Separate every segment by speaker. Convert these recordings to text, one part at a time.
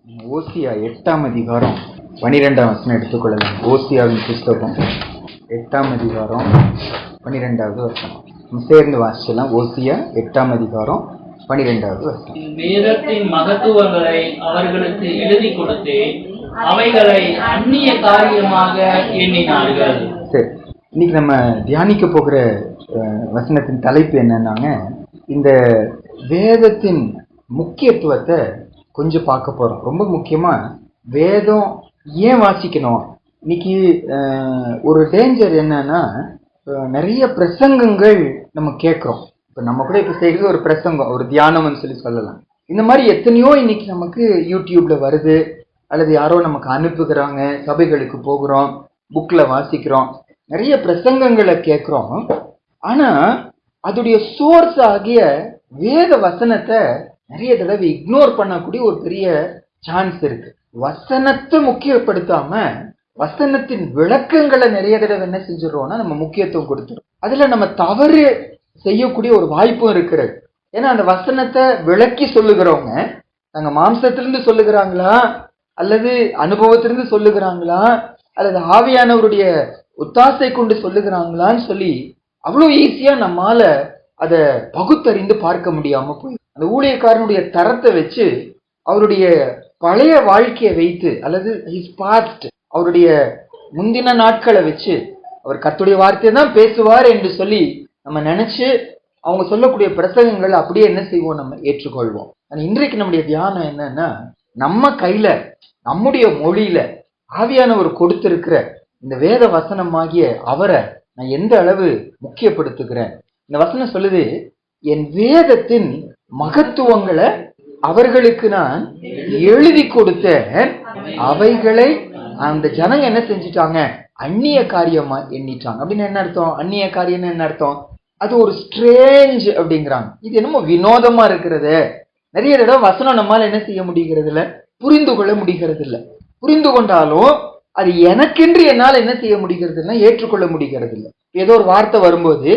Speaker 1: ஓசியா 8ஆம் அதிகாரம் 12ஆம் வசனம் எடுத்துக்கொள்ளலாம். ஓசியாவின் புஸ்தகம் 8ஆம் அதிகாரம் 12வது வசனம் சேர்ந்து வாசிச்சலாம். ஓசியா 8ஆம் அதிகாரம் 12வது வசனம்.
Speaker 2: வேதத்தின் மகத்துவங்களை அவர்களுக்கு எழுதி கொடுத்து அவைகளை அந்நிய காரியமாக எண்ணினார்கள்.
Speaker 1: சரி, இன்னைக்கு நம்ம தியானிக்க போகிற வசனத்தின் தலைப்பு என்னன்னாங்க, இந்த வேதத்தின் முக்கியத்துவத்தை கொஞ்சம் பார்க்க போறோம். ரொம்ப முக்கியமா வேதம் ஏன் வாசிக்கணும். இன்னைக்கு ஒரு டேஞ்சர் என்னன்னா, நிறைய பிரசங்கங்கள் நம்ம கேட்குறோம். இப்போ நம்ம கூட இப்போ செய்கிறது ஒரு பிரசங்கம், ஒரு தியானம்னு சொல்லலாம். இந்த மாதிரி எத்தனையோ இன்னைக்கு நமக்கு யூடியூப்ல வருது, அல்லது யாரோ நமக்கு அனுப்புகிறாங்க, சபைகளுக்கு போகிறோம், புக்கில் வாசிக்கிறோம், நிறைய பிரசங்கங்களை கேட்குறோம். ஆனால் அதோடைய சோர்ஸ் ஆகிய வேத வசனத்தை நிறைய தடவை இக்னோர் பண்ணக்கூடிய ஒரு பெரிய சான்ஸ் இருக்கு. வசனத்தை முக்கியப்படுத்தாம வசனத்தின் விளக்கங்களை நிறைய தடவை என்ன செஞ்சிடறோம்னா நம்ம முக்கியத்துவம் கொடுத்துரும். அதுல நம்ம தவறு செய்யக்கூடிய ஒரு வாய்ப்பும் இருக்கிறது. ஏன்னா அந்த வசனத்தை விளக்கி சொல்லுகிறவங்க நாங்க மாம்சத்திலிருந்து சொல்லுகிறாங்களா, அல்லது அனுபவத்திலிருந்து சொல்லுகிறாங்களா, அல்லது ஆவியானவருடைய ஒத்தாசை கொண்டு சொல்லுகிறாங்களான்னு சொல்லி அவ்வளோ ஈஸியா நம்மால அதை பகுத்தறிந்து பார்க்க முடியாம போய் அந்த ஊழியக்காரனுடைய தரத்தை வச்சு, அவருடைய பழைய வாழ்க்கையை வைத்து, அல்லது ஹிஸ் பாஸ்ட், அவருடைய முந்தின நாட்களை வச்சு அவர் கர்த்தருடைய வார்த்தையை தான் பேசுவார் என்று சொல்லி நம்ம நினைச்சு அவங்க சொல்லக்கூடிய பிரசங்கங்கள் அப்படியே என்ன செய்வோம், நம்ம ஏற்றுக்கொள்வோம். இன்றைக்கு நம்முடைய தியானம் என்னன்னா, நம்ம கையில நம்முடைய மொழியில ஆவியானவர் கொடுத்திருக்கிற இந்த வேத வசனமாகிய அவரை நான் எந்த அளவு முக்கியப்படுத்துகிறேன். இந்த வசனம் சொல்லுது, என் வேதத்தின் மகத்துவங்களை அவர்களுக்கு நான் எழுதி கொடுத்தேன், அவைகளை அந்த ஜனங்க என்ன செஞ்சுட்டாங்க, அந்நிய காரியமா எண்ணிட்டாங்க. அப்படின்னு என்ன அர்த்தம்? அந்நிய காரியம் என்ன அர்த்தம்? அது ஒரு ஸ்ட்ரேஞ்ச் அப்படிங்கிறாங்க. இது என்னமோ வினோதமா இருக்கிறது. நிறைய தடவை வசனம் நம்மால என்ன செய்ய முடிகிறது இல்ல, புரிந்து கொள்ள முடிகிறது இல்ல. புரிந்து கொண்டாலும் அது எனக்கென்று என்னால் என்ன செய்ய முடிகிறது இல்லை, ஏற்றுக்கொள்ள முடிகிறது இல்லை. ஏதோ ஒரு வார்த்தை வரும்போது,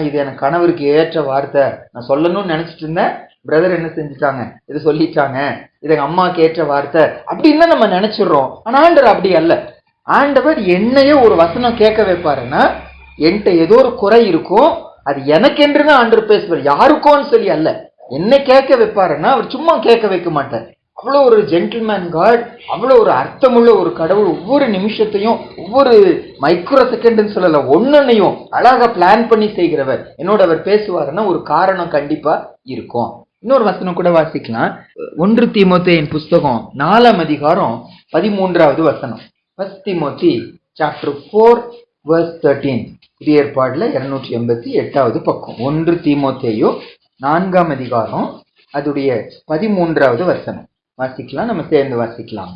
Speaker 1: இது எனக்கு கணவருக்கு ஏற்ற வார்த்தை, நான் சொல்லணும்னு நினைச்சிட்டு இருந்தேன், பிரதர் என்ன செஞ்சுட்டாங்க, இது சொல்லிட்டாங்க, இது எங்க அம்மாவுக்கு ஏற்ற வார்த்தை அப்படின்னு தான் நம்ம நினைச்சிடுறோம். ஆனா ஆண்டவர் அப்படி அல்ல. ஆண்டவர் என்னையே ஒரு வசனம் கேட்க வைப்பாருன்னா, என்கிட்ட ஏதோ ஒரு குறை இருக்கும், அது எனக்கென்று தான் ஆண்டவர் பேசுவார், யாருக்கோன்னு சொல்லி அல்ல. என்னை கேட்க வைப்பாருன்னா அவர் சும்மா கேட்க வைக்க மாட்டார். அவ்வளோ ஒரு ஜென்டில்மேன் காட், அவ்வளோ ஒரு அர்த்தமுள்ள ஒரு கடவுள். ஒவ்வொரு நிமிஷத்தையும், ஒவ்வொரு மைக்ரோ செகண்ட்னு சொல்லல, ஒன்னொன்னையும் அழகா பிளான் பண்ணி செய்கிறவர். என்னோட அவர் பேசுவாருன்னா ஒரு காரணம் கண்டிப்பா இருக்கும். இன்னொரு வசனம் கூட வாசிக்கலாம். 1 தீமோத்தேயின் புஸ்தகம் 4ஆம் அதிகாரம் 13வது வசனம். 1 தீமோத்தி chapter 4 verse 13. புதிய ஏற்பாடுல 288வது பக்கம். 1 தீமோத்தேயு 4ஆம் அதிகாரம் அதுடைய 13வது வசனம் வாசிக்கலாம். நம்ம சேர்ந்து வாசிக்கலாம்.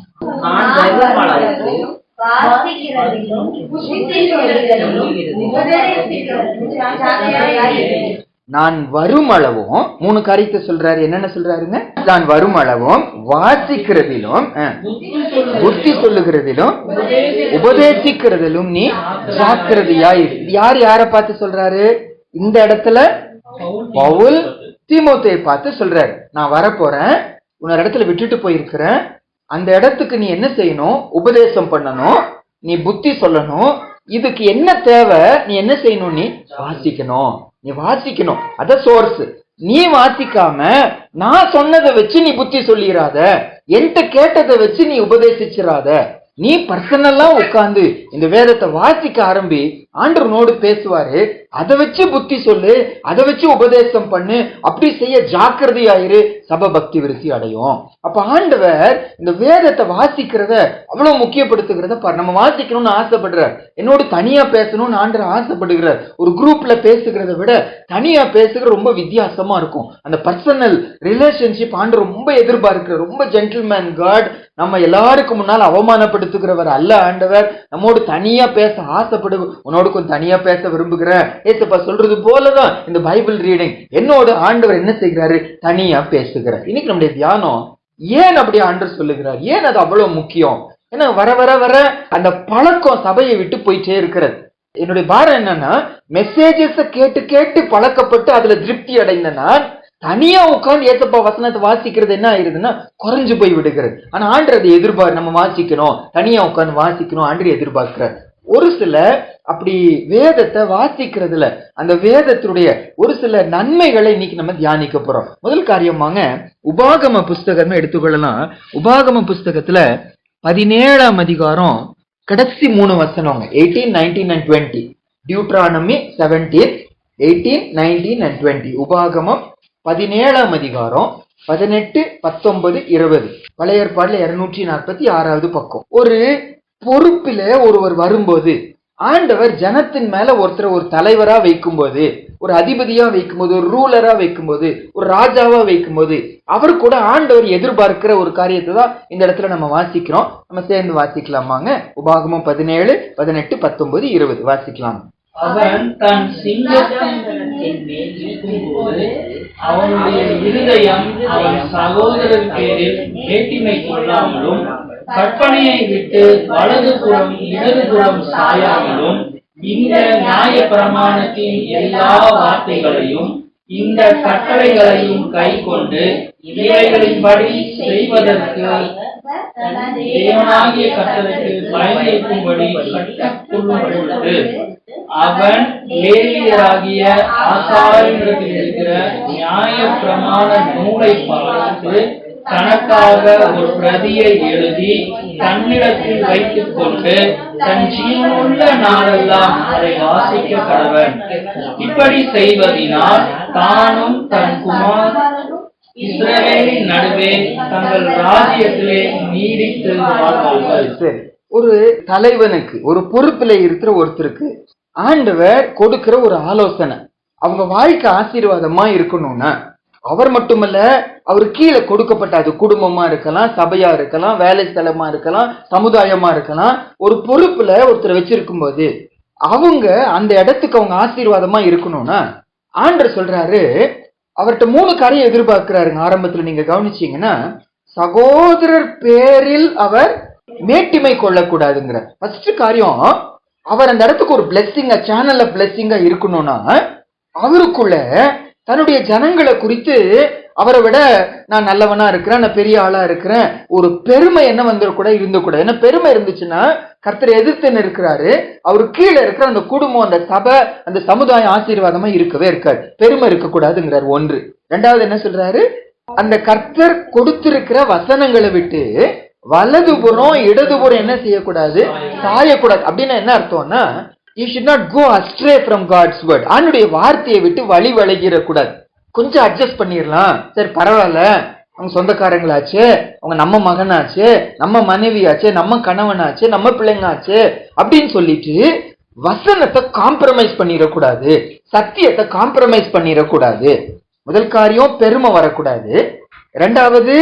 Speaker 1: நான் வரும் அளவும் 3 காரியத்தை சொல்றாரு. என்னென்ன சொல்றாருங்க? நான் வரும் அளவும் வாசிக்கிறதிலும், புத்தி சொல்லுகிறதிலும், உபதேசிக்கிறதிலும் நீ ஜாக்கிரதையாயிரு. யார் யாரை பார்த்து சொல்றாரு? இந்த இடத்துல பவுல் தீமோத்தேயை பார்த்து சொல்றாரு, நான் வரப்போறேன், உன்னொரு இடத்துல விட்டுட்டு போயிருக்கிறேன், அந்த இடத்துக்கு நீ என்ன செய்யணும், உபதேசம் பண்ணணும், நீ புத்தி சொல்லணும், இதுக்கு என்ன தேவை, நீ என்ன செய்யணும், நீ வாசிக்கணும், நீ வாசிக்கணும். அத சோர்ஸ். நீ வாசிக்காம நான் சொன்னதை வச்சு நீ புத்தி சொல்லிடாத, என்கிட்ட கேட்டதை வச்சு நீ உபதேசிச்சிடாத. நீ பர்சனலா உட்கார்ந்து இந்த வேதத்தை வாசிக்க ஆரம்பி, ஆண்டவனோடு பேசுவாரு, அதை வச்சு புத்தி சொல்லு, அதை வச்சு உபதேசம் பண்ணு, அப்படி செய்ய ஜாக்கிரதையாயிரு, சபை பக்தி விருத்தி அடையும். அப்ப ஆண்டவர் இந்த வேதத்தை வாசிக்கிறத அவ்வளவு முக்கியப்படுத்துகிறத பாரு. நம்ம வாசிக்கணும்னு ஆசைப்படுறார், என்னோடு தனியா பேசணும்னு ஆண்டவர் ஆசைப்படுகிறார். ஒரு குரூப்ல பேசுகிறத விட தனியா பேசுகிற ரொம்ப வித்தியாசமா இருக்கும். அந்த பர்சனல் ரிலேஷன்ஷிப் ஆண்டவர் ரொம்ப எதிர்பார்க்கிற, ரொம்ப ஜென்டில்மேன் காட். நம்ம எல்லாருக்கும் முன்னால் அவமானப்படுத்துகிறவர் அல்ல ஆண்டவர். நம்மோடு தனியா பேச ஆசைப்படு, உன்னோடு கொஞ்சம் தனியா பேச விரும்புகிறேன். ஏசப்பா சொல்றது போலதான் இந்த பைபிள் ரீடிங். என்னோட ஆண்டவர் என்ன செய்கிறாரு, தனியா பேசுகிறார். இன்னைக்கு நம்முடைய தியானம் ஏன் அப்படி ஆண்டவர் சொல்லுகிறார், ஏன் அது அவ்வளவு முக்கியம்? ஏன்னா வர வர வர அந்த பழக்கம் சபையை விட்டு போயிட்டே இருக்கிறது. என்னுடைய பாரம் என்னன்னா, மெசேஜஸ் கேட்டு கேட்டு பழக்கப்பட்டு அதுல திருப்தி அடைந்தனா தனியா உட்கார்ந்து ஏசப்பா வசனத்தை வாசிக்கிறது என்ன ஆயிருதுன்னா குறைஞ்சு போய் விடுகிறது. ஆனா ஆண்டவர் அதை நம்ம வாசிக்கணும், தனியா உட்கார்ந்து வாசிக்கணும் ஆண்டவர் எதிர்பார்க்கிறார். ஒரு சில அப்படி வேதத்தை வாசிக்கிறதுல அந்த வேதத்துடைய ஒரு சில நன்மைகளை இன்னைக்கு நம்ம தியானிக்க போறோம். முதல் காரியமாக உபாகம புஸ்தகமே எடுத்துக்கொள்ளலாம். உபாகம புஸ்தகத்துல 17ஆம் அதிகாரம் கடைசி 3 வசனங்க, 18, 19 and 20. Deuteronomy 17, 18, 19 and 20. உபாகமம் 17ஆம் அதிகாரம் 18, 19, 20. பழைய ஏற்பாடுல 246வது பக்கம். ஒரு பொறுப்பில ஒருவர் வரும்போது, ஆண்டவர் ஜனத்தின் மேல ஒருத்தர் ஒரு தலைவரா வைக்கும்போது, ஒரு அதிபதியா வைக்கும்போது, ஒரு ரூலரா வைக்கும்போது, ஒரு ராஜாவா வைக்கும்போது, அவர் கூட ஆண்டவர் எதிர்பார்க்கிற ஒரு காரியத்தை தான் இந்த இடத்துல நம்ம வாசிக்கிறோம். நம்ம சேர்ந்து வாசிக்கலாமாங்க? உபாகமம் 17, 18, 19, 20 வாசிக்கலாம்.
Speaker 2: அவன் தன் சிங்கத்தின் மேல் இருக்கும்போது அவனுடைய இருதயம் அவன் சகோதரர் பேரில் மேட்டிமை கொள்ளாமலும், கற்பனையை விட்டு வலதுபுறம் இடதுபுறம் சாயாமலும், இந்த நியாய பிரமாணத்தின் எல்லா வார்த்தைகளையும் இந்த கட்டளைகளையும் கை கொண்டு இவைகளின்படி செய்வதற்கு தேவனாகிய கட்டளைக்கு பயன்படுத்தும்படி கற்றுக்கொள்ளும்பொழுது அவன் லேவியராகிய ஆசாரியனிடத்தில் இருக்கிற நியாய பிரமாண நூலை பார்த்து தனக்காக ஒரு பிரதியை எழுதி தன்னிடத்தில் வைத்துக் கொண்டு தன் ஜீவனுள்ள நாளெல்லாம் அதை வாசிக்க கடவன். இப்படி செய்வதினால் தானும் தன் குமார் இஸ்ரவேலின் நடுவே தங்கள் ராஜ்யத்திலே நீடித்து வாழ்வார்கள்.
Speaker 1: சரி, ஒரு தலைவனுக்கு, ஒரு பொறுப்பில இருக்கிற ஒருத்தருக்கு ஆண்டவர் கொடுக்கிற ஒரு ஆலோசனை, அவங்க வாழ்க்கை ஆசீர்வாதமா இருக்கணும்னா, அவர் மட்டுமல்ல அவர் கீழே கொடுக்கப்பட்ட, அது குடும்பமா இருக்கலாம், சபையா இருக்கலாம், வேலை ஸ்தலமா இருக்கலாம், சமுதாயமா இருக்கலாம், ஒரு பொறுப்புல ஒருத்தர் வச்சிருக்கும் போது அவங்க அந்த இடத்துக்கு அவங்க ஆசீர்வாதமா இருக்கணும்னா ஆண்டவர் சொல்றாரு, அவர்கிட்ட 3 காரியம் எதிர்பார்க்கிறாருங்க. ஆரம்பத்துல நீங்க கவனிச்சீங்கன்னா, சகோதரர் பேரில் அவர் மேட்டிமை கொள்ளக்கூடாதுங்கிற ஃபர்ஸ்ட் காரியம். அவர் அந்த இடத்துக்கு ஒரு பிளெஸ்ஸிங்கா, சேனல் ஆஃப் பிளெஸ்ஸிங்கா இருக்கணும்னா, அவருக்குள்ள தன்னுடைய ஜனங்களை குறித்து அவரை விட நான் நல்லவனா இருக்கிறேன், நான் பெரிய ஆளா இருக்கிறேன், ஒரு பெருமை என்ன வந்துடக்கூடாது, இருந்தக்கூடாது. ஏன்னா பெருமை இருந்துச்சுன்னா கர்த்தரை எதிர்த்து இருக்கிறாரு, அவரு கீழே இருக்கிற அந்த குடும்பம், அந்த சபை, அந்த சமுதாயம் ஆசீர்வாதமா இருக்கவே இருக்காது. பெருமை இருக்கக்கூடாதுங்கிறார். 1. 2வது என்ன சொல்றாரு, அந்த கர்த்தர் கொடுத்திருக்கிற வசனங்களை விட்டு வலதுபுறம் இடதுபுறம் என்ன செய்யக்கூடாது, சாயக்கூடாது. அப்படின்னா என்ன அர்த்தம்னா, you should not go astray from God's word. ஆண்டவருடைய வார்த்தையை விட்டு வழி விலகிடக்கூடாது. கொஞ்சம் அட்ஜஸ்ட் பண்ணிடலாம், சரி பரவாயில்ல, அவங்க சொந்தக்காரங்களாச்சு, அவங்க நம்ம மகனாச்சு, நம்ம மனைவியாச்சு, நம்ம கணவனாச்சு, நம்ம பிள்ளைங்களாச்சு அப்படின்னு சொல்லிட்டு வசனத்தை காம்ப்ரமைஸ் பண்ணிடக்கூடாது, சத்தியத்தை காம்ப்ரமைஸ் பண்ணிடக்கூடாது. முதல் காரியம் பெருமை வரக்கூடாது. 2வது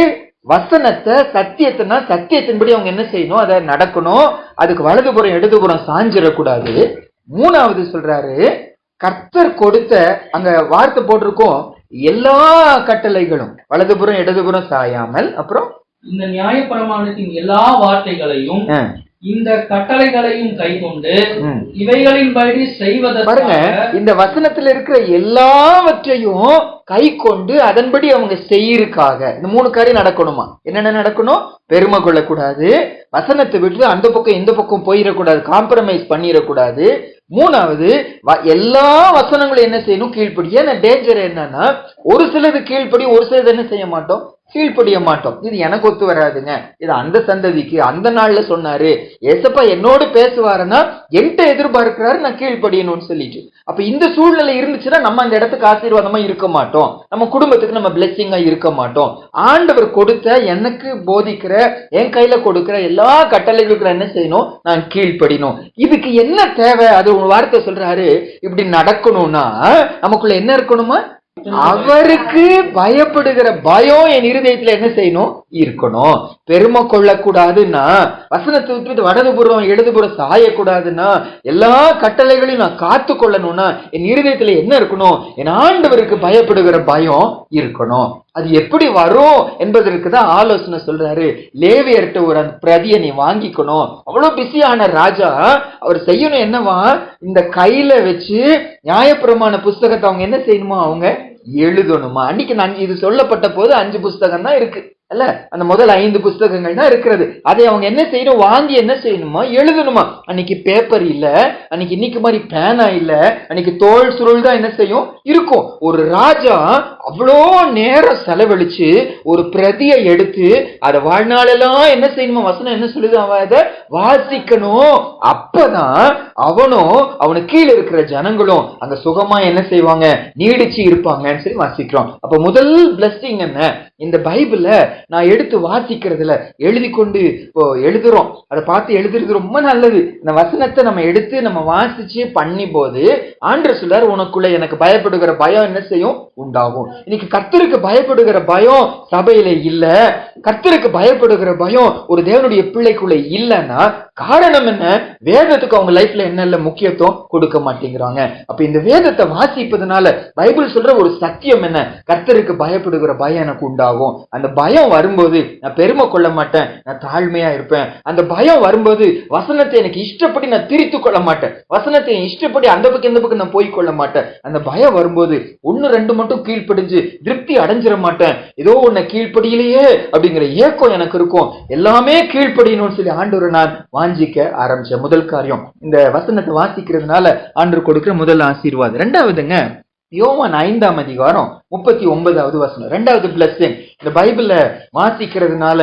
Speaker 1: வசனத்தை, சத்தியத்தைனா சத்தியத்தின்படி அவங்க என்ன செய்யணும், அதை நடக்கணும், அதுக்கு வலதுபுறம் இடதுபுறம் சாஞ்சிடக்கூடாது. 3வது சொல்றாரு, கர்த்தர் கொடுத்த, அங்க வார்த்தை போட்டிருக்கோம், எல்லா கட்டளைகளும் வலதுபுறம் இடதுபுறம் சாயாமல், அப்புறம்
Speaker 2: இந்த நியாய பிரமாணத்தின் எல்லா வார்த்தைகளையும் இந்த கட்டளைகளையும் கை கொண்டு இவைகளின்படி செய்வதற்கு,
Speaker 1: பாருங்க, இந்த வசனத்துல இருக்கிற எல்லாவற்றையும் கை கொண்டு அதன்படி அவங்க செய்யறதுக்காக இந்த 3 காரியம் நடக்கணுமா. என்னென்ன நடக்கணும், பெருமை கொள்ளக்கூடாது, வசனத்தை விட்டு அந்த பக்கம் இந்த பக்கம் போயிடக்கூடாது, காம்ப்ரமைஸ் பண்ணிடக்கூடாது. 3வது எல்லா வசனங்களும் என்ன செய்யணும், கீழ்ப்படிய. டேஞ்சர் என்னன்னா, ஒரு சிலது கீழ்ப்படி, ஒரு சிலது என்ன செய்ய மாட்டோம், கீழ்ப்படிய மாட்டோம். இது எனக்கு ஒத்து வராதுங்க, இது அந்த சந்ததிக்கு அந்த நாள்ல சொன்னாரு, ஏசப்பா என்னோடு பேசுவாருன்னா என்கிட்ட எதிர்பார்க்கிறாரு, நான் கீழ்ப்படியணும்னு சொல்லிட்டு. அப்ப இந்த சூழ்நிலை இருந்துச்சுன்னா நம்ம அந்த இடத்துக்கு ஆசீர்வாதமா இருக்க மாட்டோம், நம்ம குடும்பத்துக்கு நம்ம பிளெஸிங்கா இருக்க மாட்டோம். ஆண்டவர் கொடுத்த, எனக்கு போதிக்கிற, என் கையில கொடுக்கிற எல்லா கட்டளைகளுக்கு என்ன செய்யணும், நான் கீழ்ப்படியணும். இதுக்கு என்ன தேவை, அது ஒரு வார்த்தை சொல்றாரு, இப்படி நடக்கணும்னா நமக்குள்ள என்ன இருக்கணுமா, அவருக்கு பயப்படுகிற பயம் என் இருதயத்துல என்ன செய்யணும், இருக்கணும். பெருமை கொள்ளக்கூடாதுன்னா, வசனத்தை விட்டு வலதுபுறம் இடதுபுறம் சாயக்கூடாதுன்னா, எல்லா கட்டளைகளையும் நான் காத்து கொள்ளணும்னா என் இருதயத்துல என்ன இருக்கணும், என் ஆண்டவருக்கு பயப்படுகிற பயம் இருக்கணும். அது எப்படி வரும் என்பதற்கு தான் ஆலோசனை சொல்றாரு. லேவியர்கிட்ட ஒரு பிரதியை நீ வாங்கிக்கணும். அவ்வளவு பிஸியான ராஜா, அவர் செய்யணும் என்னவா, இந்த கையில வச்சு நியாயப்பிரமாண புஸ்தகத்தை அவங்க என்ன செய்யணுமா, அவங்க எழுதணுமா? அன்னைக்கு நான் இது சொல்லப்பட்ட போது 5 புஸ்தகம் தான் இருக்கு அல்ல, அந்த முதல் 5 புஸ்தகங்கள் தான் இருக்கிறது. அதை அவங்க என்ன செய்யணும்? வாங்கி என்ன செய்யணுமா? எழுதணுமா? அன்னைக்கு பேப்பர் இல்ல, அன்னைக்கு இன்னைக்கு மாதிரி பேனா இல்ல, அன்னைக்கு தோல் சுருள் தான் என்ன செய்யும் இருக்கும். ஒரு ராஜா அவ்வளோ நேரம் செலவழிச்சு ஒரு பிரதியை எடுத்து அதை வாழ்நாளெல்லாம் என்ன செய்யணுமா? வசனம் என்ன சொல்லுது? அவன் அதை வாசிக்கணும். அப்பதான் அவனும் அவனுக்கு கீழே இருக்கிற ஜனங்களும் அங்க சுகமா என்ன செய்வாங்க? நீடிச்சு இருப்பாங்கன்னு சொல்லி வாசிக்கிறோம். அப்ப முதல் பிளஸிங் என்ன? இந்த பைபிள நான் எடுத்து வாசிக்கிறதுல எழுதி கொண்டு இப்போ எழுதுறோம், அதை பார்த்து எழுதுறது ரொம்ப நல்லது. இந்த வசனத்தை நம்ம எடுத்து நம்ம வாசிச்சு பண்ணி போது ஆண்டவர் சொல்றார், உனக்குள்ள எனக்கு பயப்படுகிற பயம் என்ன செய்யும்? உண்டாகும். இன்னைக்கு கர்த்தருக்கு பயப்படுகிற பயம் சபையில இல்ல, கர்த்தருக்கு பயப்படுகிற பயம் ஒரு தேவனுடைய பிள்ளைக்குள்ள இல்லைன்னா காரணம் என்ன? வேதத்துக்கு அவங்க லைஃப்ல என்ன முக்கியத்துவம் கொடுக்க மாட்டேங்கிறாங்க. அப்ப இந்த வேதத்தை வாசிப்பதனால பைபிள் சொல்ற ஒரு சத்தியம் என்ன? கர்த்தருக்கு பயப்படுகிற பயம் எனக்கு உண்டாகும். அந்த பயம் வரும்போது நான் பெருமை கொள்ள மாட்டேன், நான் தாழ்மையா இருப்பேன். அந்த பயம் வரும்போது வசனத்தை எனக்கு இஷ்டப்படி நான் திரித்து கொள்ள மாட்டேன், வசனத்தை இஷ்டப்படி அந்த பக்கம் இந்த பக்கம் நான் போய் கொள்ள மாட்டேன். அந்த பயம் வரும்போது 1-2 மட்டும் கீழ்ப்படிஞ்சு திருப்தி அடைஞ்சிட மாட்டேன், ஏதோ ஒன்னு கீழ்ப்படியிலேயே அப்படிங்கிற ஏக்கம் எனக்கு இருக்கும். எல்லாமே கீழ்ப்படியணும்னு சொல்லி ஆண்டவரை நான் வாஞ்சிக்க ஆரம்பிச்சேன். முதல் காரியம் இந்த வசனத்தை வாசிக்கிறதுனால ஆண்டவர் கொடுக்கிற முதல் ஆசீர்வாதம். ரெண்டாவதுங்க, யோவான் 5ஆம் அதிகாரம் 39வது வசனம். ரெண்டாவது பிளஸிங், இந்த பைபிள வாசிக்கிறதுனால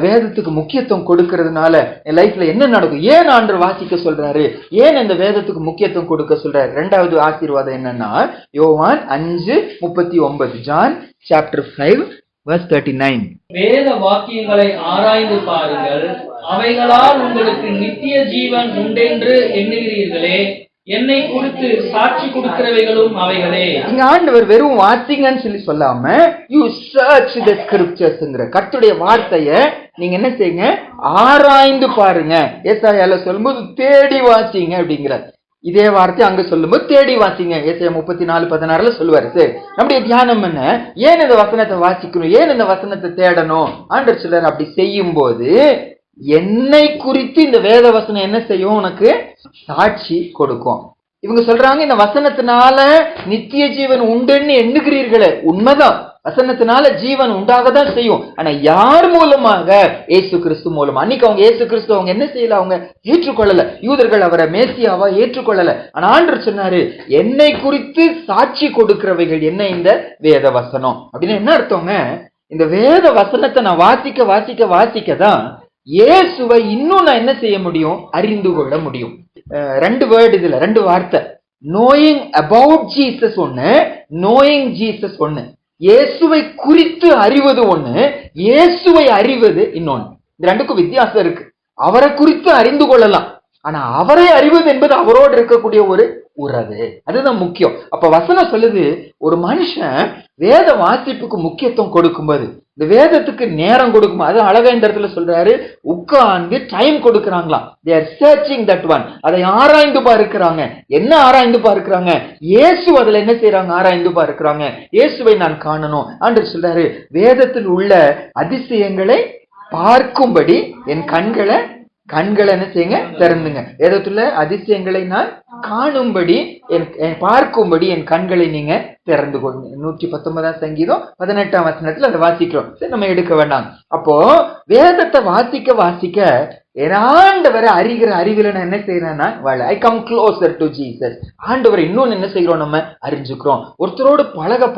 Speaker 1: வேதத்துக்கு முக்கியத்துவம் கொடுக்கிறதுனால என் லைஃப்ல என்ன நடக்கும்? ஏன் ஆண்டவர் வாசிக்க சொல்றாரு? ஏன் இந்த வேதத்துக்கு முக்கியத்துவம் கொடுக்க சொல்றாரு? ரெண்டாவது ஆசீர்வாதம் என்னன்னா யோவான் 5:39, ஜான் சாப்டர் 5 verse 39.
Speaker 2: வேத வாக்கியங்களை ஆராய்ந்து பாருங்கள், அவைகளால் உங்களுக்கு நித்திய ஜீவன் உண்டென்று எண்ணுகிறீர்களே, என்னை குறித்து சாட்சி கொடுக்கிறவைகளும் அவைகளே.
Speaker 1: இங்க ஆண்டவர் வெறும் வாசிங்கன்னு சொல்லி சொல்லாம யூ சர்ச் தி ஸ்கிரிப்சர்ஸ்ங்கற கர்த்தருடைய வார்த்தையை நீங்க என்ன செய்யுங்க? ஆராய்ந்து பாருங்க. ஏசாயால சொல்லும்போது தேடி வாசிங்க அப்படிங்கிறார். இதே வார்த்தை அங்க சொல்லும்போது தேடி வாசிங்க. ஏசாயா 34:16 சொல்லுவாரு. சரி, நம்முடைய தியானம் என்ன? ஏன் இந்த வசனத்தை வாசிக்கணும்? ஏன் இந்த வசனத்தை தேடணும்? ஆண்டவர் சொல்றாரு, அப்படி செய்யும் போது என்னை குறித்து இந்த வேத வசனம் என்ன செய்யும்? உனக்கு சாட்சி கொடுக்கும். இவங்க சொல்றாங்க, இந்த வசனத்தினால நித்திய ஜீவன் உண்டுன்னு எண்ணுகிறீர்களே, உண்மைதான், வசனத்தினால ஜீவன் உண்டாகதான் செய்யும். ஆனா யார் மூலமாக? ஏசு கிறிஸ்து மூலமா. அன்னைக்கு அவங்க ஏசு கிறிஸ்து அவங்க என்ன செய்யல? அவங்க ஏற்றுக்கொள்ளல. யூதர்கள் அவரை மேசியாவா ஏற்றுக்கொள்ளல. ஆனா ஆண்டவர் சொன்னாரு, என்னை குறித்து சாட்சி கொடுக்கிறவைகள் என்ன? இந்த வேத வசனம். அப்படின்னு என்ன அர்த்தங்க? இந்த வேத வசனத்தை நான் வாசிக்க தான் இயேசுவை இன்னும் நான் என்ன செய்ய முடியும்? அறிந்து கொள்ள முடியும். 2 வேர்டு இதுல, 2 வார்த்தை. நோயிங் அபவுட் ஜீசஸ் ஒண்ணு, நோயிங் ஜீசஸ் ஒண்ணு. இயேசுவை குறித்து அறிவது ஒண்ணு, இயேசுவை அறிவது இன்னொன்னு. இந்த ரெண்டுக்கும் வித்தியாசம் இருக்கு. அவரை குறித்து அறிந்து கொள்ளலாம், ஆனா அவரை அறிவது என்பது அவரோடு இருக்கக்கூடிய ஒரு உறவு. அதுதான் முக்கியம். அப்ப வசனம் சொல்லுது, ஒரு மனுஷன் வேத வாசிப்புக்கு முக்கியத்துவம் கொடுக்கும்போது, இந்த வேதத்துக்கு நேரம் கொடுக்கும். அது அழகா இந்த இடத்துல சொல்றாரு, உட்கார்ந்து time கொடுக்கறாங்களாம். they are searching that one. அதை ஆராய்ந்து பார்க்கிறாங்க. என்ன ஆராய்ந்து பார்க்கிறாங்க? இயேசு அதுல என்ன செய்யறாங்க? ஆராய்ந்து பார்க்கிறாங்க. இயேசுவை நான் காணணும். ஆண்டவர் சொல்றாரு, வேதத்தில் உள்ள அதிசயங்களை பார்க்கும்படி என் கண்களை என்ன செய்யுங்க? திறந்துங்க. வேதத்துல அதிசயங்களை நான் காணும்படி பார்க்கும்படி என் கண்களை நீங்க திறந்து கொள்ளுங்க. 119ஆம் சங்கீதம் 18ஆம் வசனத்துல அதை வாசிக்கிறோம். சரி, நம்ம எடுக்க வேண்டாம். அப்போ வேதத்தை வாசிக்க ஆண்டவரை அறிகிற அறிவில நான் என்ன செய்யறேன்னா I come closer to Jesus. ஆண்டவரை இன்னொன்னு என்ன செய்கிறோம்? நம்ம அறிஞ்சுக்கிறோம். ஒருத்தரோடு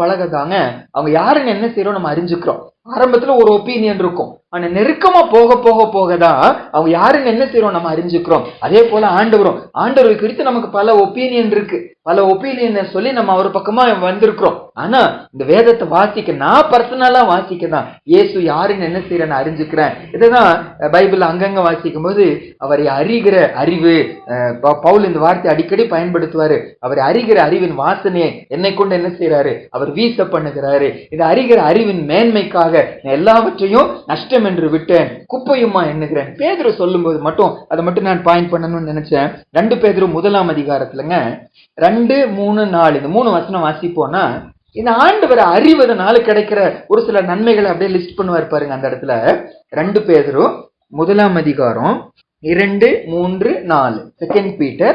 Speaker 1: பழக தாங்க அவங்க யாருன்னு என்ன செய்யறோம்? நம்ம அறிஞ்சுக்கிறோம். ஆரம்பத்துல ஒரு ஒப்பீனியன் இருக்கும், ஆனா நெருக்கமா போகதான் அவங்க யாருன்னு என்ன செய்யறோம்? நம்ம அறிஞ்சுக்கிறோம். அதே போல ஆண்டவரை குறித்து நமக்கு பல ஒப்பீனியன் இருக்கு, பல ஒப்பீனியன் சொல்லி நம்ம அவர் பக்கமா வந்திருக்கிறோம். ஆனா இந்த வேதத்தை நான் பர்சனலா வாசிக்கதான் இயேசு யாருன்னு என்ன செய்யறேன்னு அறிஞ்சுக்கிறேன். இதுதான் பைபிள் அங்கங்க வாசிக்கும் போது அவரை அறிகிற அறிவு. பவுல் இந்த வார்த்தை அடிக்கடி பயன்படுத்துவாரு. அவரை அறிகிற அறிவின் வாசனையை என்னை கொண்டு என்ன செய்யறாரு? அவர் வீச பண்ணுகிறாரு. இது அறிகிற அறிவின் மேன்மைக்காக நான் எல்லாவற்றையும் நஷ்டம் என்று விட்டேன், குப்பையுமா எண்ணுகிறேன். பேதுரு சொல்லும் போது மட்டும் அதை மட்டும் நான் பாயிண்ட் பண்ணணும்னு நினைச்சேன். 2 பேதுரு 1ஆம் அதிகாரத்துலங்க 2, 3, 4 இந்த 3 வசனம் வாசிப்போனா, இந்த ஆண்டவரை அறிவதனால கிடைக்கிற ஒரு சில நன்மைகளை அப்படியே லிஸ்ட் பண்ணுவார் பாருங்க. அந்த இடத்துல 2 பேதுரு 1ஆம் அதிகாரம் 2, 3, 4 2 Peter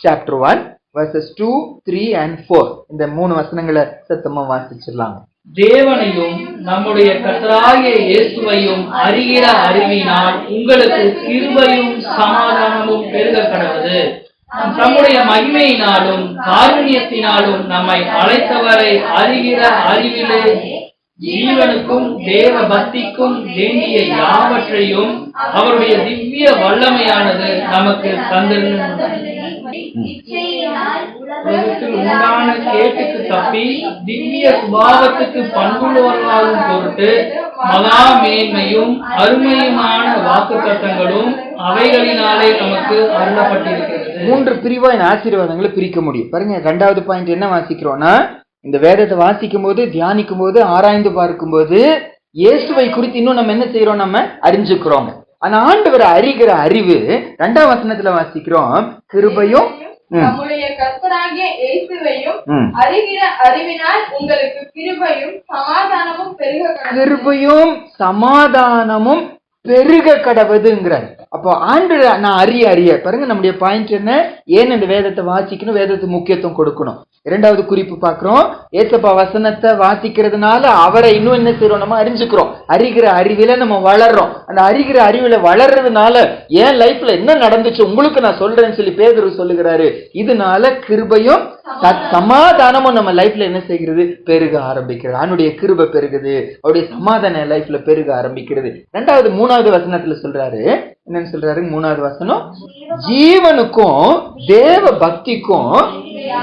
Speaker 1: chapter 1 verses 2, 3 and 4. இந்த 3 வசனங்களை சத்தமா வாசிச்சிடலாம்.
Speaker 2: தேவனையும் நம்முடைய கர்த்தராகிய இயேசுவையும் அறிகிற அறிவினால் உங்களுக்கு கிருபையும் சமாதானமும் பெருக கடவது. தம்முடைய மகிமையினாலும் காருண்யத்தினாலும் நம்மை அழைத்தவரை அறிகிற அறிவிலே ஜீவனுக்கும் தேவ பக்திக்கும் வேண்டிய யாவற்றையும் அவருடைய திவ்ய வல்லமையானது நமக்கு உண்டான கேட்டுக்கு தப்பி திவ்ய சுபாவத்துக்கு பண்புள்ளவர்களாகும் பொருட்டு மகா மேன்மையும் அருமையுமான வாக்குத்தத்தங்களும் அவைகளினாலே நமக்கு அருளப்பட்டிருக்கிறது.
Speaker 1: 3 பிரிவா இந்த ஆசீர்வாதங்களை பிரிக்க முடியும். பாருங்க, 2வது பாயிண்ட் என்ன வாசிக்கிறோம்னா, இந்த வேதத்தை வாசிக்கும் போது, தியானிக்கும் போது, ஆராய்ந்து பார்க்கும் போது இயேசுவை குறித்து இன்னும் நம்ம என்ன செய்யறோம், நம்ம அறிஞ்சுக்கிறோம். ஆனா ஆண்டவரை அறிகிற அறிவு 2ஆம் வசனத்துல வாசிக்கிறோம், கிருபையும்
Speaker 3: நம்முடைய கர்த்தராகிய இயேசுவையும் அறிகிற அறிவினால் உங்களுக்கு கிருபையும் சமாதானமும் பெருக கடவுதுங்கிறார். அப்போ ஆண்டு நான் அறிய பாருங்க, நம்முடைய பாயிண்ட் என்ன, ஏன் இந்த வேதத்தை வாசிக்கணும், வேதத்துக்கு முக்கியத்துவம் கொடுக்கணும். 2வது குறிப்பு பார்க்கிறோம், ஏசப்பா வசனத்தை வாசிக்கிறதுனால அவரை இன்னும் என்ன செய்யறோம், நம்ம அறிஞ்சுக்கிறோம். அறிகிற அறிவில நம்ம வளர்றோம். அந்த அறிகிற அறிவில வளர்றதுனால என் லைஃப்ல என்ன நடந்துச்சு உங்களுக்கு நான் சொல்றேன்னு சொல்லி பேதுரு சொல்லுகிறாரு. இதனால கிருபையும் சமாதானமும் நம்ம லைஃப்ல என்ன செய்கிறது, பெருக ஆரம்பிக்கிறது. அவனுடைய கிருபை பெருகுது, அவருடைய சமாதான லைஃப்ல பெருக ஆரம்பிக்கிறது. 2வது 3வது வசனத்துல சொல்றாரு, என்னன்னு சொல்றாரு, 3வது வசனம், ஜீவனுக்கும் தேவ பக்திக்கும்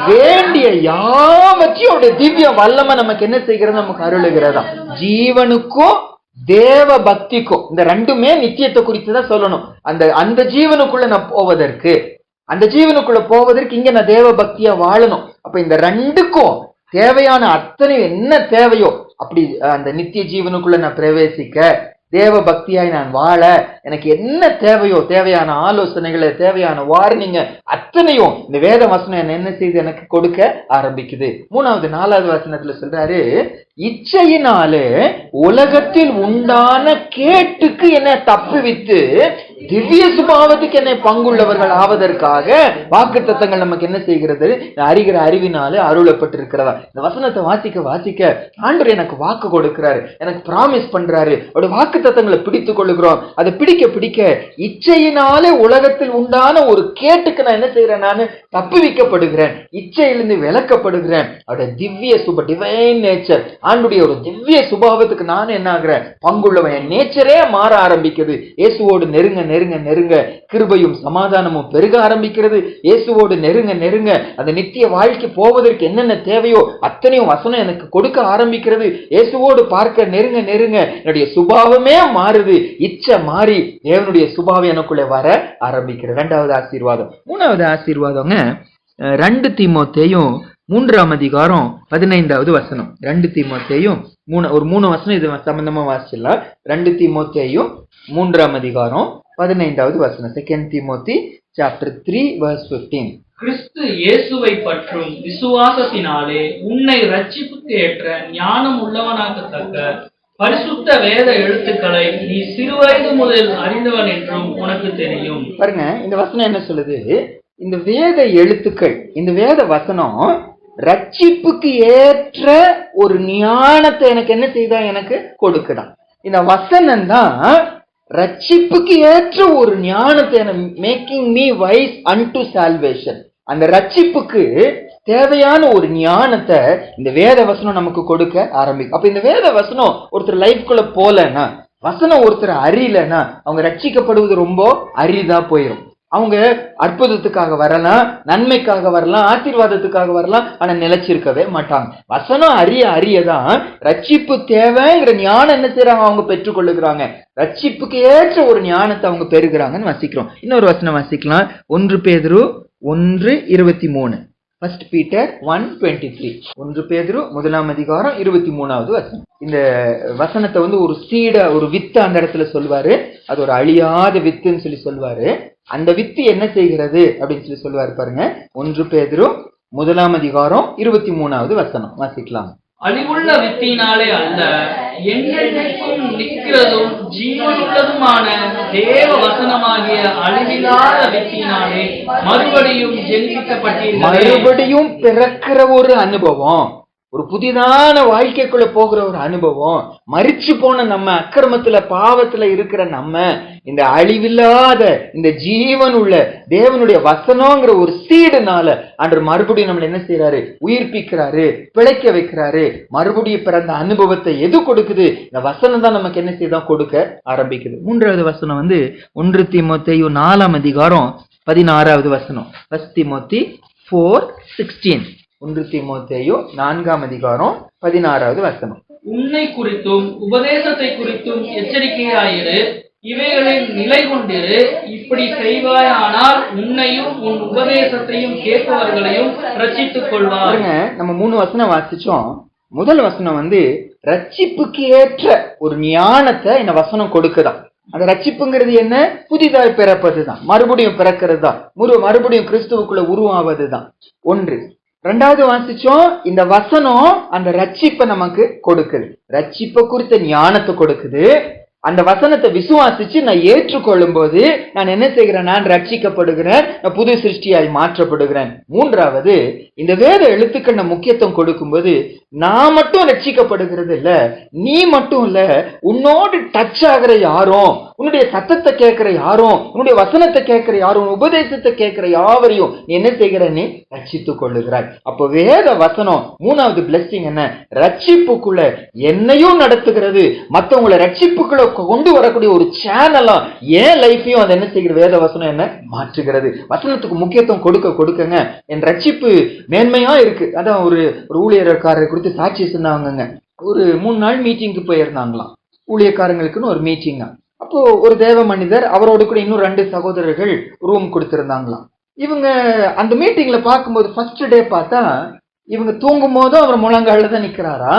Speaker 3: வேண்டிய யாவற்றையும் அவருடைய திவ்ய வல்லமை நமக்கு என்ன செய்கிறது, நமக்கு அருளுகிறதா. ஜீவனுக்கும் தேவ பக்திக்கும், இந்த 2மே நித்தியத்தை குறித்து தான் சொல்லணும். அந்த ஜீவனுக்குள்ள நான் போவதற்கு, அந்த ஜீவனுக்குள்ள போவதற்கு இங்க நான் தேவ பக்தியா வாழணும். அப்ப இந்த 2க்கும் தேவையான அத்தனை என்ன தேவையோ அப்படி அந்த நித்திய ஜீவனுக்குள்ள நான் பிரவேசிக்க, தேவ பக்தியாய் நான் வாழ, எனக்கு என்ன தேவையோ, தேவையான ஆலோசனைகளை, தேவையான வார்னிங்க அத்தனையும் இந்த வேத வசனம் என்ன செய்து எனக்கு கொடுக்க ஆரம்பிக்குது. 3வது 4வது வசனத்துல சொல்றாரு, இச்சையினாலே உலகத்தில் உண்டான கேட்டுக்கு என்ன தப்புவித்து திவ்ய சுபாவத்துக்கு என்னை பங்குள்ளவர்கள் ஆவதற்காக வாக்குத்தத்தங்கள் நமக்கு என்ன செய்கிறது, அறிகிற அறிவினாலே அருளப்பட்டிருக்கிறதா. இந்த வசனத்தை வாசிக்க ஆண்டவர் எனக்கு வாக்கு கொடுக்கிறாரு, எனக்கு பிராமிஸ் பண்றாரு. அவருடைய வாக்குத்தத்தங்களை பிடித்து கொள்ளுகிறோம். அதை பிடிக்க இச்சையினாலே உலகத்தில் உண்டான ஒரு கேட்டுக்கு நான் என்ன செய்யறேன், நான் தப்புவிக்கப்படுகிறேன், இச்சையிலிருந்து விலக்கப்படுகிறேன். அவருடைய திவ்ய சுப டிவைன் நேச்சர், ஆண்டுடைய ஒரு திவ்ய சுபாவத்துக்கு நான் என்ன ஆகிறேன், பங்குள்ளவன். என் நேச்சரே மாற ஆரம்பிக்குது. இயேசுவோடு நெருங்க கிருபையும் சமாதானமும் பெருக ஆரம்பிக்கிறது. இயேசுவோடு நெருங்க அந்த நித்திய வாழ்க்கை போவதற்கு என்னென்ன தேவையோ அத்தனையும் வசனம் எனக்கு கொடுக்க ஆரம்பிக்கிறது. இயேசுவோடு பார்க்க நெருங்க என்னுடைய சுபாவமே மாறுது. இச்சை மாறி தேவனுடைய சுபாவம் எனக்குள்ளே வர ஆரம்பிக்கிறது. 2வது ஆசீர்வாதம். 3வது ஆசீர்வாதங்க 2 தீமோத்தேயும் 3ஆம் அதிகாரம் 15வது வசனம். 2 தீமோத்தேயும் ஒரு 3 வசனம் இது சம்பந்தமா வாசிச்சிடலாம். 2 தீமோத்தேயும் 3ஆம் அதிகாரம் 15வது வசனம். 2 Timothy chapter 3 verse 15.
Speaker 2: கிறிஸ்து இயேசுவை பற்றும் விசுவாசத்தினாலே உன்னை ரட்சிப்புக்கு ஏற்ற ஞானம் உள்ளவனாக்கத்தக்க பரிசுத்த வேத எழுத்துக்களை நீ சிறுவயது முதல் அறிந்தவன் என்றும் உனக்கு தெரியும்.
Speaker 1: பாருங்க, இந்த வசனம் என்ன சொல்லுது, இந்த வேத எழுத்துக்கள், இந்த வேத வசனம் ரட்சிப்புக்கு ஏற்ற ஒரு ஞானத்தை எனக்கு என்ன செய்தா, எனக்கு கொடுக்குதான். இந்த வசனம் தான் ரட்சிப்புக்கு ஏற்ற ஒரு ஞானத்தை, making me wise unto salvation. அந்த ரட்சிப்புக்கு தேவையான ஒரு ஞானத்தை இந்த வேத வசனம் நமக்கு கொடுக்க ஆரம்பிக்கும். அப்ப இந்த வேத வசனம் ஒருத்தர் லைஃப்குள்ள போலன்னா, வசனம் ஒருத்தர் அறியலன்னா, அவங்க ரட்சிக்கப்படுவது ரொம்ப அரிதா போயிடும். அவங்க அற்புதத்துக்காக வரலாம், நன்மைக்காக வரலாம், ஆசீர்வாதத்துக்காக வரலாம், ஆனா நிலைச்சிருக்கவே மாட்டாங்க. வசனம் அறியதான் ரட்சிப்பு தேவைங்கிற ஞானம் என்ன செய்யறாங்க, அவங்க பெற்றுக்கொள்ளுகிறாங்க. ரட்சிப்புக்கு ஏற்ற ஒரு ஞானத்தை அவங்க பெறுகிறாங்கன்னு வசிக்கிறோம். இன்னொரு வசனம் வசிக்கலாம். 1 பேதுரு 1:23. 1 Peter 1:23. 1 பேதுரு 1ஆம் அதிகாரம் 23வது வசனம். இந்த வசனத்தை ஒரு சீட, ஒரு வித்து அந்த இடத்துல சொல்வாரு. அது ஒரு அழியாத வித்துன்னு சொல்லி சொல்வாரு. அந்த வித்து என்ன செய்கிறது அப்படின்னு சொல்லி சொல்வாரு. பாருங்க, 1 பேதுரு 1ஆம் அதிகாரம் 23வது வசனம் வாசிக்கலாம்.
Speaker 2: அழிவுள்ள வித்தினாலே அல்ல, என்றென்றைக்கும் நிற்கிறதும் ஜீவனுள்ளதுமான தேவ வசனமாகிய அழிவில்லாத வித்தினாலே மறுபடியும் ஜெனிப்பிக்கப்பட்டீர்கள்.
Speaker 3: மறுபடியும் பிறக்கிற ஒரு அனுபவம், ஒரு புதிதான வாழ்க்கைக்குள்ள போகிற ஒரு அனுபவம். மரிச்சு போன நம்ம, அக்கிரமத்துல பாவத்துல இருக்கிற நம்ம, இந்த அழிவில்லாத இந்த ஜீவன் உள்ள தேவனுடைய வசனங்கிற ஒரு சீடுனால அன்று மறுபடியும் நம்மள என்ன செய்யறாரு? உயிர்ப்பிக்கிறாரு, பிழைக்க வைக்கிறாரு. மறுபடியும் பிறந்த அனுபவத்தை எது கொடுக்குது? இந்த வசனம் தான் நமக்கு என்ன செய்தான்? கொடுக்க ஆரம்பிக்குது. மூன்றாவது வசனம் 1 தீமோத்தேயு 4:16 வசனம். 1 Timothy 4:16. 1 தீமோத்தேயு 4:16 வசனம்.
Speaker 2: உன்னை குறித்தும் உபதேசத்தை குறித்தும் எச்சரிக்கையாயிரு, இவைகளில் நிலை கொண்டிரு. இப்படி செய்வாயானால் உன்னையும் உன் உபதேசத்தையும் கேட்பவர்களையும் ரட்சித்துக் கொள்வார்.
Speaker 3: நம்ம 3 வசனம் வாசிச்சோம். முதல் வசனம் ரட்சிப்புக்கு ஏற்ற ஒரு ஞானத்தை இந்த வசனம் கொடுக்குதான். அந்த ரட்சிப்புங்கிறது என்ன? புதிதாய் பிறப்பதுதான், மறுபடியும் பிறக்கிறது தான், மறுபடியும் கிறிஸ்துவுக்குள்ள உருவாவதுதான். ஒன்று. ரெண்டாவது வாசிச்சோம், இந்த வசனம் அந்த ரட்சிப்பை நமக்கு கொடுக்குது, ரட்சிப்பை குறித்த ஞானத்தை கொடுக்குது. அந்த வசனத்தை விசுவாசிச்சு நான் ஏற்றுக்கொள்ளும் போது நான் என்ன செய்கிறேன்? நான் ரட்சிக்கப்படுகிறேன், நான் புது சிருஷ்டியாய் மாற்றப்படுகிறேன். மூன்றாவது, இந்த வேத எழுத்துக்கள் முக்கியத்துவம் கொடுக்கும்போது நான் மட்டும் ரட்சிக்கப்படுகிறது இல்ல, நீ மட்டும் இல்ல, உன்னோடு டச் ஆகிற யாரும், உன்னுடைய சத்தத்தை கேட்கிற யாரும், உன்னுடைய வசனத்தை கேட்கிற யாரும், உபதேசத்தை கேட்கிற யாவரையும் நீ என்ன செய்கிற? நீ ரட்சித்துக் கொள்ளுகிறாய். அப்போ வேத வசனம் மூணாவது பிளெஸிங் என்ன? ரட்சிப்புக்குள்ள என்னையும் நடத்துகிறது, மற்றவங்களை ரட்சிப்புக்குள்ள கொண்டு வரக்கூடிய ஒரு சேனலா என் லைஃபையும் அதை என்ன செய்கிறது? வேத வசனம் என்ன மாற்றுகிறது. வசனத்துக்கு முக்கியத்துவம் கொடுக்கங்க என் ரட்சிப்பு மேன்மையா இருக்கு. அதான் ஒரு ஊழியர்காரரை குறித்து சாட்சி சொன்னாங்க. ஒரு 3 நாள் மீட்டிங்க்கு போயிருந்தாங்களாம், ஊழியக்காரங்களுக்குன்னு ஒரு மீட்டிங். அப்போ ஒரு தேவ மனிதர், அவரோடு கூட இன்னும் 2 சகோதரர்கள் ரூம் கொடுத்திருந்தாங்களாம். இவங்க அந்த மீட்டிங்ல பார்க்கும்போது ஃபர்ஸ்ட் டே பார்த்தா இவங்க தூங்கும் போதும் அவர் முழங்கால தான் நிக்கிறாரா,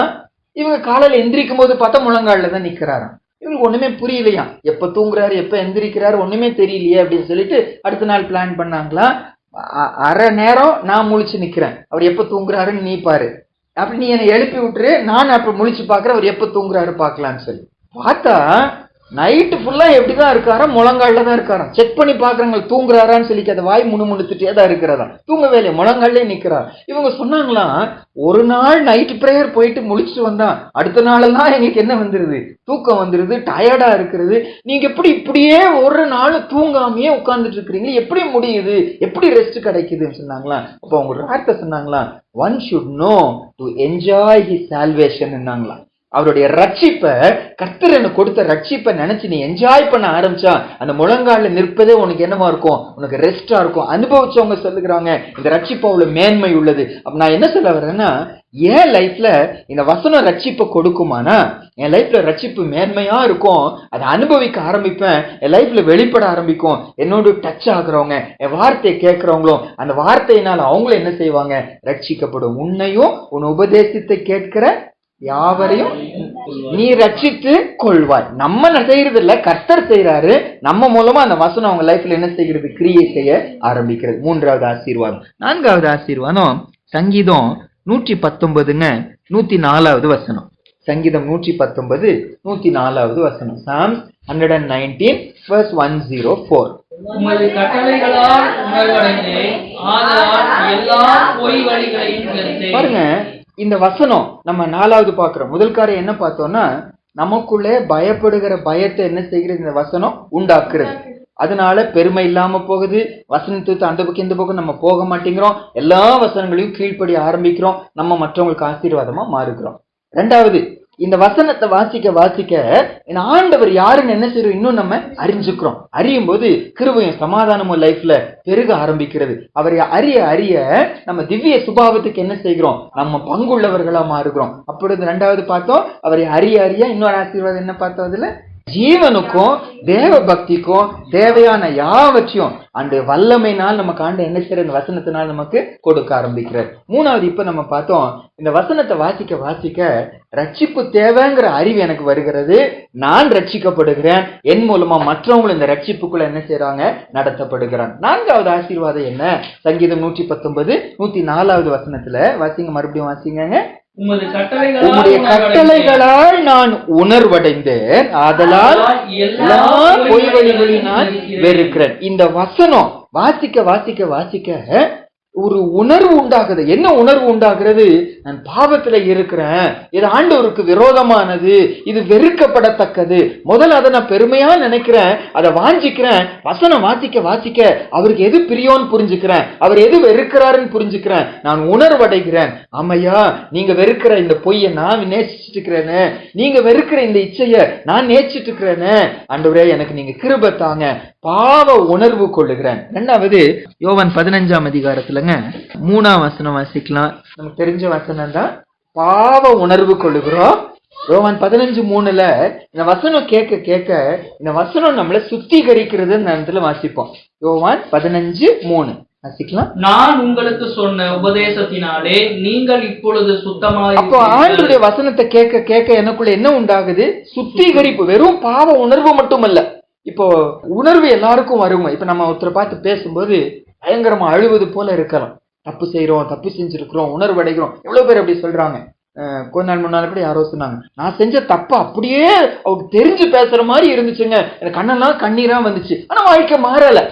Speaker 3: இவங்க காலையில எந்திரிக்கும் போது பார்த்தா முழங்கால தான் நிக்கிறாராம். இவங்களுக்கு ஒண்ணுமே புரியலையா, எப்ப தூங்குறாரு எப்ப எந்திரிக்கிறாரு ஒண்ணுமே தெரியலையே அப்படின்னு சொல்லிட்டு அடுத்த நாள் பிளான் பண்ணாங்களா. அரை நேரம் நான் முழிச்சு நிக்கிறேன், அவர் எப்ப தூங்குறாருன்னு நீ பாரு, அப்படி நீ என்னை எழுப்பி விட்டுரு, நான் அப்ப முழிச்சு பாக்குறேன், அவர் எப்ப தூங்குறாரு பாக்கலான்னு சொல்லி பார்த்தா நைட்டு ஃபுல்லா எப்படிதான் இருக்காரா? முழங்கால தான் இருக்காராம். செக் பண்ணி பாக்குறாங்க தூங்குறாரான்னு சொல்லி அதை வாய் முணுமுணுத்துட்டே தான் இருக்கிறதா, தூங்கவே இல்லை, முழங்காலே நிக்கிறார். இவங்க சொன்னாங்களாம், ஒரு நாள் நைட்டு பிரேயர் போயிட்டு முழிச்சுட்டு வந்தா அடுத்த நாளெல்லாம் எங்களுக்கு என்ன வந்துருது? தூக்கம் வந்துருது, டயர்டா இருக்கிறது. நீங்க எப்படி இப்படியே ஒரு நாள் தூங்காமையே உட்கார்ந்துட்டு இருக்கிறீங்க, எப்படி முடியுது? எப்படி ரெஸ்ட் கிடைக்குதுன்னு சொன்னாங்களா. அப்போ அவங்க வார்த்தை சொன்னாங்களா, one should know to enjoy his salvation என்னாங்களா. அவருடைய ரட்சிப்பை, கர்த்தர் எனக்கு கொடுத்த ரட்சிப்பை நினைச்சு நீ என்ஜாய் பண்ண ஆரம்பிச்சா அந்த முழங்கால நிற்பதே உனக்கு என்னவா இருக்கும்? உனக்கு ரெஸ்டா இருக்கும். அனுபவிச்சவங்க சொல்லுகிறாங்க இந்த ரட்சிப்பு அவ்வளவு மேன்மை உள்ளது. அப்ப நான் என்ன சொல்ல வரேன்னா, என் லைஃப்ல இந்த வசனம் ரட்சிப்பை கொடுக்குமானா என் லைஃப்ல ரட்சிப்பு மேன்மையா இருக்கும். அதை அனுபவிக்க ஆரம்பிப்பேன், என் லைஃப்ல வெளிப்பட ஆரம்பிக்கும். என்னோட டச் ஆகுறவங்க, என் வார்த்தையை கேட்கிறவங்களும் அந்த வார்த்தையினால் அவங்களும் என்ன செய்வாங்க? ரட்சிக்கப்படும். உன்னையும் உன் உபதேசத்தை கேட்கிற யாவரையும் நீ ரட்சித்து கொள்வாய். நம்ம செய்யறது இல்ல, கர்த்தர் செய்யறாரு. நம்ம மூலமா அந்த வசனம் அவங்க லைஃப்ல என்ன செய்கிறது? கிரியை செய்ய ஆரம்பிக்கிறது. மூன்றாவது ஆசீர்வாதம். நான்காவது ஆசீர்வாதம் சங்கீதம் 119 104 வசனம். சங்கீதம் 119 104 வசனம். Psalms 119 verse 104.
Speaker 2: உமது கட்டளைகளால் உணர்வடைந்தேன், ஆதலால் எல்லா பொய் வழிகளையும் வெறுத்தேன்.
Speaker 3: பாருங்க, இந்த வசனம் நம்ம 4வது பார்க்கிறோம். முதல் காரியம் என்ன பார்த்தோம்னா, நமக்குள்ளே பயப்படுகிற பயத்தை என்ன செய்கிறது? இந்த வசனம் உண்டாக்குறது. அதனால பெருமை இல்லாம போகுது. வசனத்தை அந்த பக்கம் இந்த பக்கம் நம்ம போக மாட்டேங்கிறோம். எல்லா வசனங்களையும் கீழ்ப்படி ஆரம்பிக்கிறோம். நம்ம மற்றவங்களுக்கு ஆசீர்வாதமா மாறுகிறோம். 2வது, இந்த வசனத்தை வாசிக்க இந்த ஆண்டவர் யாருன்னு என்ன செய்யறோம்? இன்னும் நம்ம அறிஞ்சுக்கிறோம். அறியும் போது கிருபையும் சமாதானமும் லைஃப்ல பெருக ஆரம்பிக்கிறது. அவரை அறிய நம்ம திவ்ய சுபாவத்துக்கு என்ன செய்கிறோம்? நம்ம பங்குள்ளவர்களா மாறுகிறோம். அப்பொழுது 2வது பார்த்தோம், அவரை அறிய இன்னொரு ஆசீர்வாதம் என்ன பார்த்தோம்? அதுல ஜீவனுக்கும் தேவ பக்திக்கும் தேவையான யாவற்றையும் அந்த வல்லமையினால் நமக்கு ஆண்டு என்ன செய்யற? இந்த வசனத்தினால் நமக்கு கொடுக்க ஆரம்பிக்கிறார். 3வது, இப்ப நம்ம பார்த்தோம், இந்த வசனத்தை வாசிக்க ரட்சிப்பு தேவைங்கிற அறிவு எனக்கு வருகிறது. நான் ரட்சிக்கப்படுகிறேன், என் மூலமா மற்றவங்களும் இந்த ரட்சிப்புக்குள்ள என்ன செய்யறாங்க? நடத்தப்படுகிறான். 4வது ஆசீர்வாதம் என்ன? சங்கீதம் 119 104 வசனத்துல வாசிங்க, மறுபடியும் வாசிங்க.
Speaker 2: உம்முடைய
Speaker 3: கட்டளைகளால் நான் உணர்வடைந்தேன், ஆதலால் எல்லா பொய்வழிகளையும் நான் வெறுக்கிறேன். இந்த வசனம் வாசிக்க வாசிக்க வாசிக்க ஒரு உணர்வு உண்டாகுது. என்ன உணர்வு உண்டாகிறது? நான் பாவத்துல இருக்கிறேன், இது ஆண்டவருக்கு விரோதமானது, இது வெறுக்கப்படத்தக்கது. முதல்ல அதை நான் பெருமையா நினைக்கிறேன், அதை வாஞ்சிக்கிறேன். வசனம் வாசிக்க வாசிக்க அவருக்கு எது பிரியோன்னு புரிஞ்சுக்கிறேன், அவர் எது வெறுக்கிறாருன்னு புரிஞ்சுக்கிறேன். நான் உணர்வடைகிறேன். ஆமையா, நீங்க வெறுக்கிற இந்த பொய்யை நான் நேசிச்சுட்டு இருக்கிறேன்னு, நீங்க வெறுக்கிற இந்த இச்சைய நான் நேசிச்சுட்டு இருக்கிறேன்னு, ஆண்டவரே எனக்கு நீங்க கிருபை தாங்க. பாவ உணர்வு கொள்ளுகிறேன். இரண்டாவது யோவான் 15ஆம் அதிகாரத்துலங்க 3ஆம் வசனம் வாசிக்கலாம். நமக்கு தெரிஞ்ச வசனம் தான். பாவ உணர்வு கொள்ளுகிறோம். யோவான் 15:3 இந்த வசனம் கேட்க கேட்க இந்த வசனம் நம்மளை சுத்திகரிக்கிறது இடத்துல வாசிப்போம். யோவான் 15:3 வாசிக்கலாம்.
Speaker 2: நான் உங்களுக்கு சொன்ன உபதேசத்தினாலே நீங்கள் இப்பொழுது சுத்தமாக.
Speaker 3: அப்போ ஆண்டவருடைய வசனத்தை கேட்க கேட்க எனக்குள்ள என்ன உண்டாகுது? சுத்திகரிப்பு. வெறும் பாவ உணர்வு மட்டுமல்ல, இப்போ உணர்வு எல்லாருக்கும் வருமா? இப்ப நம்ம ஒருத்தரை பார்த்து பேசும்போது பயங்கரமா அழுவது போல இருக்கலாம். தப்பு செய்யறோம், தப்பு செஞ்சிருக்கிறோம், உணர்வடைகிறோம். எவ்வளவு பேர் அப்படி சொல்றாங்க. கொஞ்ச நாள் முன்னால கூட யாரோ சொன்னாங்க, நான் செஞ்ச தப்பு அப்படியே அவருக்கு தெரிஞ்சு பேசுற மாதிரி இருந்துச்சுங்க, எனக்கு கண்ணெல்லாம் கண்ணீரா வந்துச்சு, ஆனா வாழ்க்கை மாறல.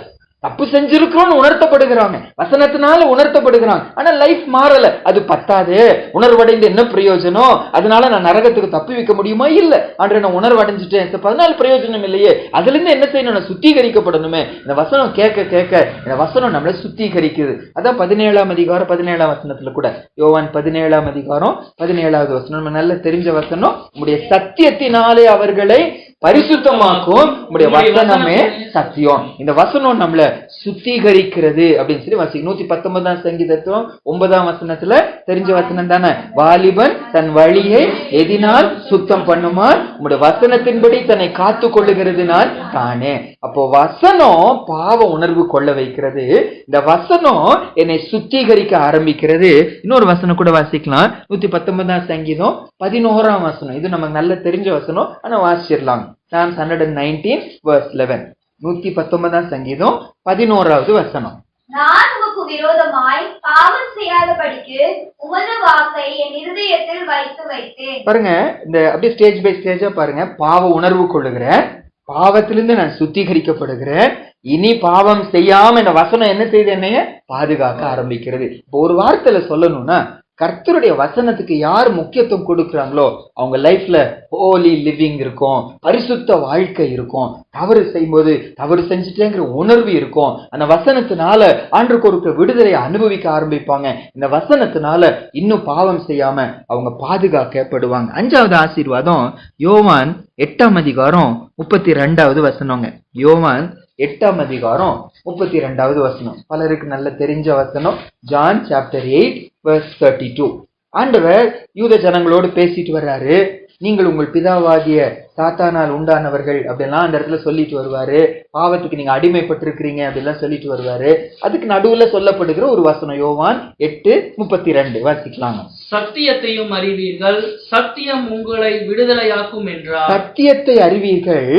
Speaker 3: தப்பு செஞ்சிருக்கிறோம்னு உணர்த்தப்படுகிறாங்க, வசனத்தினால உணர்த்தப்படுகிறாங்க, ஆனா லைஃப் மாறல. அது பத்தாது, உணர்வடைந்து என்ன பிரயோஜனம்? அதனால நான் நரகத்துக்கு தப்பி வைக்க முடியுமா? இல்ல. ஆண்டு நான் உணர்வடைஞ்சிட்டேன், 14 பிரயோஜனம் இல்லையே. அதுல இருந்து என்ன செய்யணும்? நான் சுத்திகரிக்கப்படணுமே. இந்த வசனம் கேட்க கேட்க இந்த வசனம் நம்மளை சுத்திகரிக்குது. அதான் 17ஆம் அதிகாரம் 17ஆம் வசனத்துல கூட, யோவான் 17ஆம் அதிகாரம் 17வது வசனம், நம்ம நல்ல தெரிஞ்ச வசனம். உங்களுடைய சத்தியத்தினாலே அவர்களை பரிசுத்தமாக்கும், உங்களுடைய வசனமே சத்தியம். இந்த வசனம் நம்மள சுத்திகரிக்கிறது அப்படின்னு சொல்லி வாசிக்கும். 119ஆம் சங்கீதத்தும் 9ஆம் வசனத்துல தெரிஞ்ச வசனம் தானே. வாலிபன் தன் வழியை எதினால் சுத்தம் பண்ணுமார், உங்களுடைய வசனத்தின்படி தன்னை காத்து கொள்ளுகிறதுனால் தானே. அப்போ வசனம் பாவ உணர்வு கொள்ள வைக்கிறது. இந்த வசனம் என்னை சுத்திகரிக்க ஆரம்பிக்கிறது. இன்னொரு வசனம் கூட வாசிக்கலாம். 119ஆம் சங்கீதம் 11ஆம் வசனம். இது நமக்கு நல்ல தெரிஞ்ச வசனம், ஆனா வாசிச்சிடலாம். Psalms 119:11. 119ஆம் சங்கீதம் 11வது வசனம்.
Speaker 4: நான் உமக்கு விரோதமாய் பாவம் செய்யாதபடிக்கு உமது வாக்கை என் இருதயத்தில் வைத்தேன்.
Speaker 3: பாருங்க, இந்த அப்படியே ஸ்டேஜ் பை ஸ்டேஜா பாருங்க. பாவ உணர்வு கொள்ளுகிறேன், பாவத்திலிருந்து நான் சுத்திகரிக்கப்படுகிறேன், இனி பாவம் செய்யாம இந்த வசனம் என்ன செய்து என்னைய பாதுகாக்க ஆரம்பிக்கிறது. இப்போ ஒரு வார்த்தையில சொல்லணும்னா, கர்த்தருடைய வசனத்துக்கு யார் முக்கியத்துவம் கொடுக்கிறாங்களோ அவங்க லைஃப்ல ஹோலி லிவிங் இருக்கும், பரிசுத்த வாழ்க்கை இருக்கும். தவறு செய்யும்போது தவறு செஞ்சுட்டேங்கிற உணர்வு இருக்கும். அந்த வசனத்தினால ஆண்டவருக்கு ஒரு விடுதலை அனுபவிக்க ஆரம்பிப்பாங்க. இந்த வசனத்தினால இன்னும் பாவம் செய்யாம அவங்க பாதுகாக்கப்படுவாங்க. 5வது ஆசீர்வாதம் யோவான் 8ஆம் அதிகாரம் 32வது வசனங்க. யோவான் 8ஆம் அதிகாரம் 32வது வசனம் பலருக்கு நல்ல தெரிஞ்ச வசனம். John chapter 8:32. ஆண்டவர் யூத ஜனங்களோடு பேசிட்டு வர்றாரு. நீங்கள் உங்கள் பிதாவாகிய சாத்தானால் உண்டானவர்கள் அப்படிலாம் அந்த இடத்துல சொல்லிட்டு வருவாரு. பாவத்துக்கு நீங்க அடிமைப்பட்டிருக்கிறீங்க அப்படிலாம் சொல்லிட்டு வருவாரு. அதுக்கு நடுவுல சொல்லப்படுகிற ஒரு வசனம் யோவான் 8:32 வாசிக்கலாங்க.
Speaker 2: சத்தியத்தையும் அறிவீர்கள், சத்தியம் உங்களை விடுதலையாக்கும் என்றார்.
Speaker 3: சத்தியத்தை அறிவீர்கள்,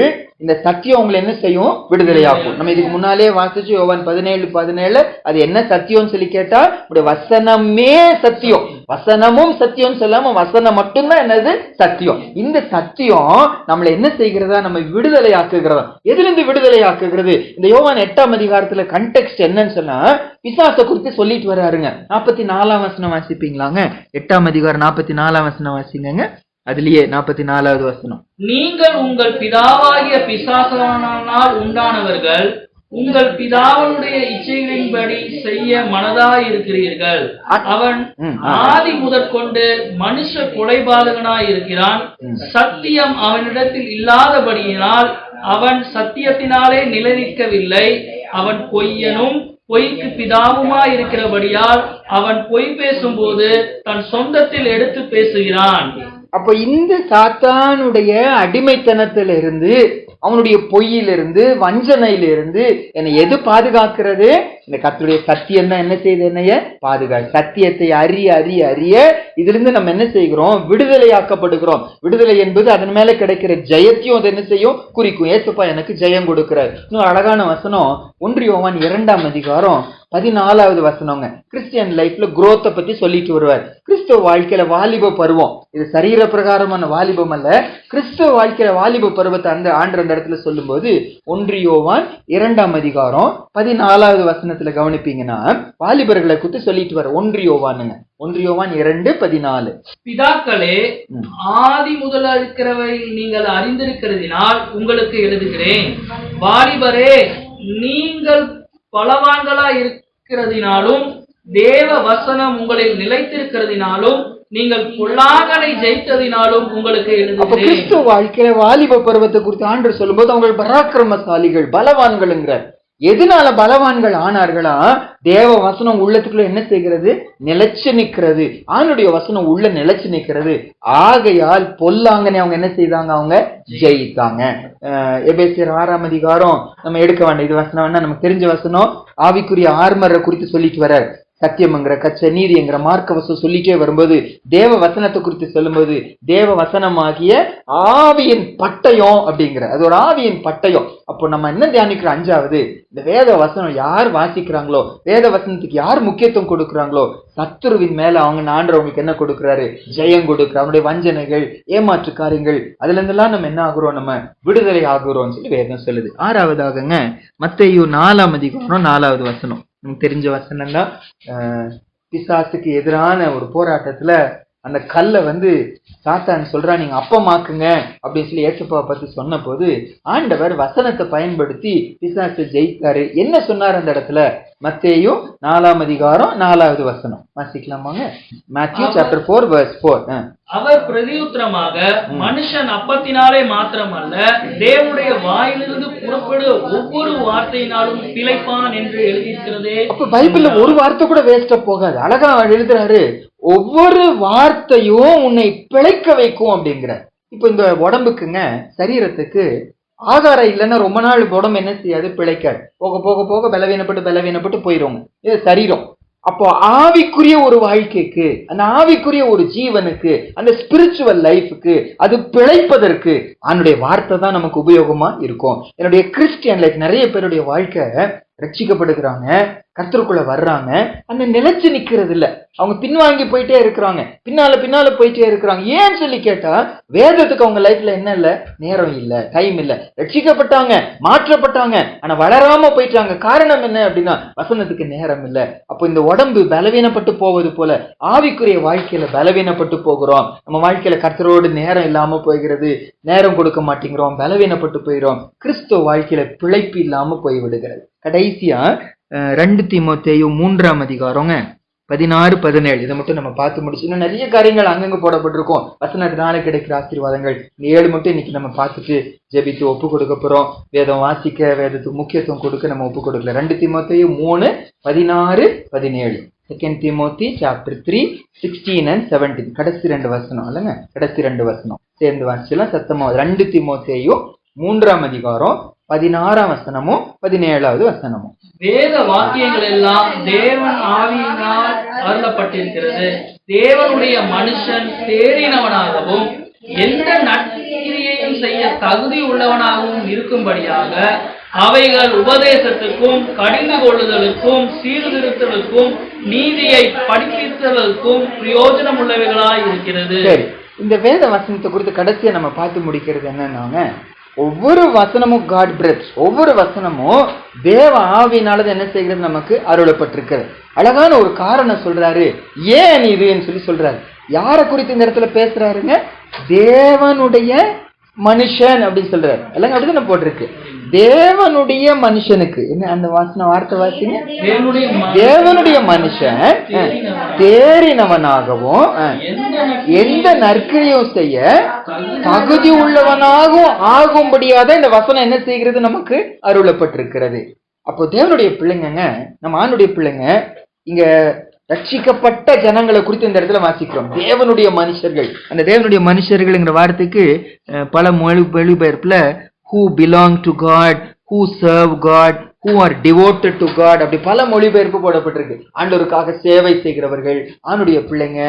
Speaker 3: இந்த சத்தியம் உங்களை என்ன செய்யும்? விடுதலையாக்கும். நம்ம இதுக்கு முன்னாலே வாசிச்சு யோவான் 17:17 அது என்ன சத்தியம்னு சொல்லி கேட்டா, உடைய வசனமே சத்தியம். வசனமும் சத்தியம் சொல்லாம வசனம் மட்டும்தான் என்னது? சத்தியம். இந்த சத்தியம் நம்மளை என்ன செய்கிறதா? நம்ம விடுதலை ஆக்குகிறதா. எதுல இருந்து விடுதலை ஆக்குகிறது? இந்த யோவான் 8ஆம் அதிகாரத்துல கண்டெக்ஸ்ட் என்னன்னு சொன்னா, பிசாசை குறித்து சொல்லிட்டு வர்றாருங்க. 44ஆம் வசனம் வாசிப்பீங்களாங்க? 8ஆம் அதிகாரம் 44ஆம் வசனம் வாசிங்க. அதுலயே 44வது வசனம்.
Speaker 2: நீங்கள் உங்கள் பிதாவாகிய பிசாசானால் உண்டானவர்கள், உங்கள் பிதாவுடைய இச்சைகளின்படி செய்ய மனதாய் இருக்கிறீர்கள். அவன் ஆதி முதற்கொண்டு மனுஷ கொலைபாதகனாய் இருக்கிறான். சத்தியம் அவனிடத்தில் இல்லாதபடியினால் அவன் சத்தியத்தினாலே நிலைநிற்கவில்லை. அவன் பொய்யனும் பொய்க்கு பிதாவுமாய் இருக்கிறபடியால் அவன் பொய் பேசும்போது தன் சொந்தத்தில் எடுத்து பேசுகிறான்.
Speaker 3: அப்ப இந்த சாத்தானுடைய அடிமைத்தனத்திலிருந்து, அவனுடைய பொய்யிலிருந்து, வஞ்சனையிலிருந்து என்னை எது பாதுகாக்கிறது? இந்த கர்த்தருடைய சத்தியம் தான் என்ன செய்யுது? என்னைய பாதுகாக்க. சத்தியத்தை அறிய அறிய அறிய இதிலிருந்து நம்ம என்ன செய்கிறோம்? விடுதலையாக்கப்படுகிறோம். விடுதலை என்பது அதன் மேல கிடைக்கிற ஜெயத்தையும் அது என்ன செய்யும்? குறிக்கும். ஏசப்பா எனக்கு ஜெயம் கொடுக்கிறார். இன்னும் அழகான வசனம் 1 யோவான் 2ஆம் அதிகாரம் 14வது வசனங்க. கிறிஸ்டியன் லைஃப்ல growth பத்தி சொல்லிட்டு வருவார். கிறிஸ்துவ வாழ்க்கையில வாலிப பருவம், இது சரீர பிரகாரமான வாலிபம் அல்ல, கிறிஸ்துவ வாழ்க்கையில வாலிப பருவத்தை அந்த இடத்துல சொல்லும்போது 1 யோவான் 2ஆம் அதிகாரம் 14வது வசனத்துல கவனிப்பீங்கன்னா வாலிபர்களை குறித்து சொல்லிட்டு வர. 1 யோவானுங்க, 1 யோவான் 2:14.
Speaker 2: பிதாக்களே, ஆதி முதல் இருக்கிறவை நீங்கள் அறிந்திருக்கிறதினால் உங்களுக்கு எழுதுகிறேன். வாலிபரே, நீங்கள் பலவான்களா இருக்கிறதினாலும் தேவ வசனம் உங்களில் நிலைத்திருக்கிறதினாலும் நீங்கள் பொல்லாங்கனை ஜெயித்ததினாலும் உங்களுக்கு எழுதுகிறேன்.
Speaker 3: கிறிஸ்துவ வாழ்க்கையில வாலிப பருவத்தை குறித்து ஆண்டவர் சொல்லும்போது அவங்க பராக்கிரமசாலிகள், பலவான்கள்ங்கிறார். எதனால பலவான்கள் ஆனார்களா? தேவ வசனம் உள்ளத்துக்குள்ள என்ன செய்கிறது? நிலைச்சு நிற்கிறது. ஆண்டுடைய வசனம் உள்ள நிலைச்சு நிற்கிறது. ஆகையால் பொல்லாங்கனை அவங்க என்ன செய்தாங்க? அவங்க ஜெயித்தாங்க. எபேசியர் 6ஆம் அதிகாரம் நம்ம எடுக்க வேண்டாம், இது வசனம் வேணா, நமக்கு தெரிஞ்ச வசனம். ஆவிக்குரிய ஆர்மரை குறித்து சொல்லிட்டு வர, சத்தியம்ங்கிற கச்ச, நீதிங்கிற மார்க்க வசனம் சொல்லிட்டே வரும்போது தேவ வசனத்தை குறித்து சொல்லும்போது தேவ வசனமாகிய ஆவியின் பட்டயம் அப்படிங்கிற, அது ஒரு ஆவியின் பட்டயம். அப்போ நம்ம என்ன தியானிக்கிறோம்? 5வது, இந்த வேத வசனம் யார் வாசிக்கிறாங்களோ, வேத வசனத்துக்கு யார் முக்கியத்துவம் கொடுக்குறாங்களோ, சத்துருவின் மேல அவங்க ஆண்டவங்களுக்கு என்ன கொடுக்குறாரு? ஜெயம் கொடுக்குற. அவனுடைய வஞ்சனைகள், ஏமாற்று காரியங்கள், அதுல இருந்தெல்லாம் நம்ம என்ன ஆகுறோம்? நம்ம விடுதலை ஆகுறோம்னு சொல்லி வேதம் சொல்லுது. 6வதாகங்க மத்தேயு 4ஆம் அதிகாரம் 4வது வசனம். நமக்கு தெரிஞ்ச வசனம் தான். பிசாசுக்கு எதிரான ஒரு போராட்டத்துல அந்த கல்லை சாத்தான் சொல்றான், நீங்க அப்பமாக்குங்க அப்படின்னு சொல்லி ஏசப்பாவை பத்தி சொன்ன போது ஆண்டவர் வசனத்தை பயன்படுத்தி பிசாசை ஜெயித்தாரு. என்ன சொன்னார் அந்த இடத்துல? மத்தேயு 4ஆம் அதிகாரம் 4வது வசனம் வாசிக்கலாமாங்க? Matthew chapter 4 verse 4.
Speaker 2: அவர் பிரதியுத்தரமாக, மனுஷன் அப்பத்தினாலே மாத்திரமல்ல தேவனுடைய வாயிலிருந்து புறப்படுகிற ஒவ்வொரு வார்த்தையினாலும் பிழைப்பான் என்று எழுதியிருக்கிறதே.
Speaker 3: அப்ப பைபிள்ல ஒரு வார்த்தை கூட வேஸ்டா போகாது. அழகா எழுதுறாரு, ஒவ்வொரு வார்த்தையும் உன்னை பிழைக்க வைக்கும் அப்படிங்கிற. இப்ப இந்த உடம்புக்குங்க, சரீரத்துக்கு ஆகாரம் இல்லைன்னா ரொம்ப நாள் உடம்பு என்ன செய்யாது? பிழைக்காது. போக போக போக பலவீனப்பட்டு போயிடுவாங்க. இது சரீரம். அப்போ ஆவிக்குரிய ஒரு வாழ்க்கைக்கு, அந்த ஆவிக்குரிய ஒரு ஜீவனுக்கு, அந்த ஸ்பிரிச்சுவல் லைஃபுக்கு, அது பிழைப்பதற்கு அவனுடைய வார்த்தை தான் நமக்கு உபயோகமா இருக்கும். என்னுடைய கிறிஸ்டியன் லைஃப், நிறைய பேருடைய வாழ்க்கை ரட்சிக்கப்படுகிறாங்க, கர்த்தருக்குள்ள வர்றாங்க, அந்த நிலைச்சு நிக்கிறது இல்ல. அவங்க பின்வாங்கி போயிட்டே இருக்கிறாங்க, பின்னால போயிட்டே இருக்கிறாங்க. ஏன்னு சொல்லி கேட்டா, வேதத்துக்கு அவங்க லைஃப்ல என்ன இல்ல? நேரம் இல்ல, டைம் இல்ல. ரட்சிக்கப்பட்டாங்க, மாற்றப்பட்டாங்க, ஆனா வளராம போயிட்டாங்க. காரணம் என்ன அப்படின்னா, வசனத்துக்கு நேரம் இல்ல. அப்போ இந்த உடம்பு பலவீனப்பட்டு போவது போல ஆவிக்குரிய வாழ்க்கையில பலவீனப்பட்டு போகிறோம். நம்ம வாழ்க்கையில கர்த்தரோடு நேரம் இல்லாம போகிறது, நேரம் கொடுக்க மாட்டேங்கிறோம், பலவீனப்பட்டு போயிடும். கிறிஸ்துவ வாழ்க்கையில பிழைப்பு இல்லாம போய்விடுகிறது. கடைசியா 2 தீமோத்தேயு 3ஆம் அதிகாரங்க 16-17 இதை மட்டும் நம்ம பார்த்து முடிச்சு. இன்னும் நிறைய காரியங்கள் அங்கங்க போடப்பட்டிருக்கோம். வசனத்தினால கிடைக்கிற ஆசீர்வாதங்கள் 7 மட்டும் இன்னைக்கு நம்ம பார்த்துட்டு ஜெபித்து ஒப்பு கொடுக்க போறோம். வேதம் வாசிக்க, வேதத்துக்கு முக்கியத்துவம் கொடுக்க நம்ம ஒப்பு கொடுக்கல. 2 தீமோத்தேயு 3:16-17. 2 Timothy chapter 3 16 and 17. கடைசி 2 வசனம் இல்லைங்க, கடைசி 2 வசனம் சேர்ந்து வாசிச்சலாம் சத்தமா. 2 தீமோத்தேயு 3ஆம் அதிகாரம் 16ஆம் வசனமும் 17வது வசனமும்.
Speaker 2: வேத வாக்கியங்கள் எல்லாம் தேவன் ஆவியினால் அருளப்பட்டிருக்கிறது. தேவனுடைய மனுஷன் தேறினவனாகவும் எந்த நற்கிரியையும் செய்ய தகுதி உள்ளவனாகவும் இருக்கும்படியாக அவைகள் உபதேசத்துக்கும், கடிந்து கொள்ளுதலுக்கும், சீர்திருத்தலுக்கும், நீதியை படிப்பித்தலுக்கும் பிரயோஜனம் உள்ளவைகளாய் இருக்கிறது.
Speaker 3: சரி, இந்த வேத வசனத்தை குறித்து கடைசியா நம்ம பார்த்து முடிக்கிறது என்னன்னாங்க, ஒவ்வொரு வசனமும் காட் பிரெத், ஒவ்வொரு வசனமும் தேவ ஆவியினால என்ன செய்கிறது? நமக்கு அருளப்பட்டிருக்கிறது. அழகான ஒரு காரணம் சொல்றாரு, ஏன் இதுன்னு சொல்லி சொல்றாரு. யாரை குறித்து இந்த இடத்துல பேசுறாருங்க? தேவனுடைய மனுஷன் அப்படின்னு சொல்றாரு. எல்லாம் அப்படிதான் போட்டிருக்கு. தேவனுடைய மனுஷனுக்கு என்ன அந்த வார்த்தை வாசிங்க? தேவனுடைய மனுஷன் தேறினவனாகவும் எந்த நற்கிரியும் செய்ய தகுதி உள்ளவனாகவும் ஆகும்படியாத இந்த வசனம் என்ன செய்கிறது? நமக்கு அருளப்பட்டிருக்கிறது. அப்போ தேவனுடைய பிள்ளைங்க, நம்ம ஆணுடைய பிள்ளைங்க, இங்க ரட்சிக்கப்பட்ட ஜனங்களை குறித்து இந்த இடத்துல வாசிக்கிறோம். தேவனுடைய மனுஷர்கள், அந்த தேவனுடைய மனுஷர்கள்ங்கிற வார்த்தைக்கு பல மொழிபெயர்ப்புல who belong to God, who serve God, who are devoted to God, அப்படி பல மொழிபெயர்ப்பு போடப்பட்டிருக்கு. ஆண்டவருக்காக சேவை செய்கிறவர்கள், ஆண்டுடைய பிள்ளைங்க,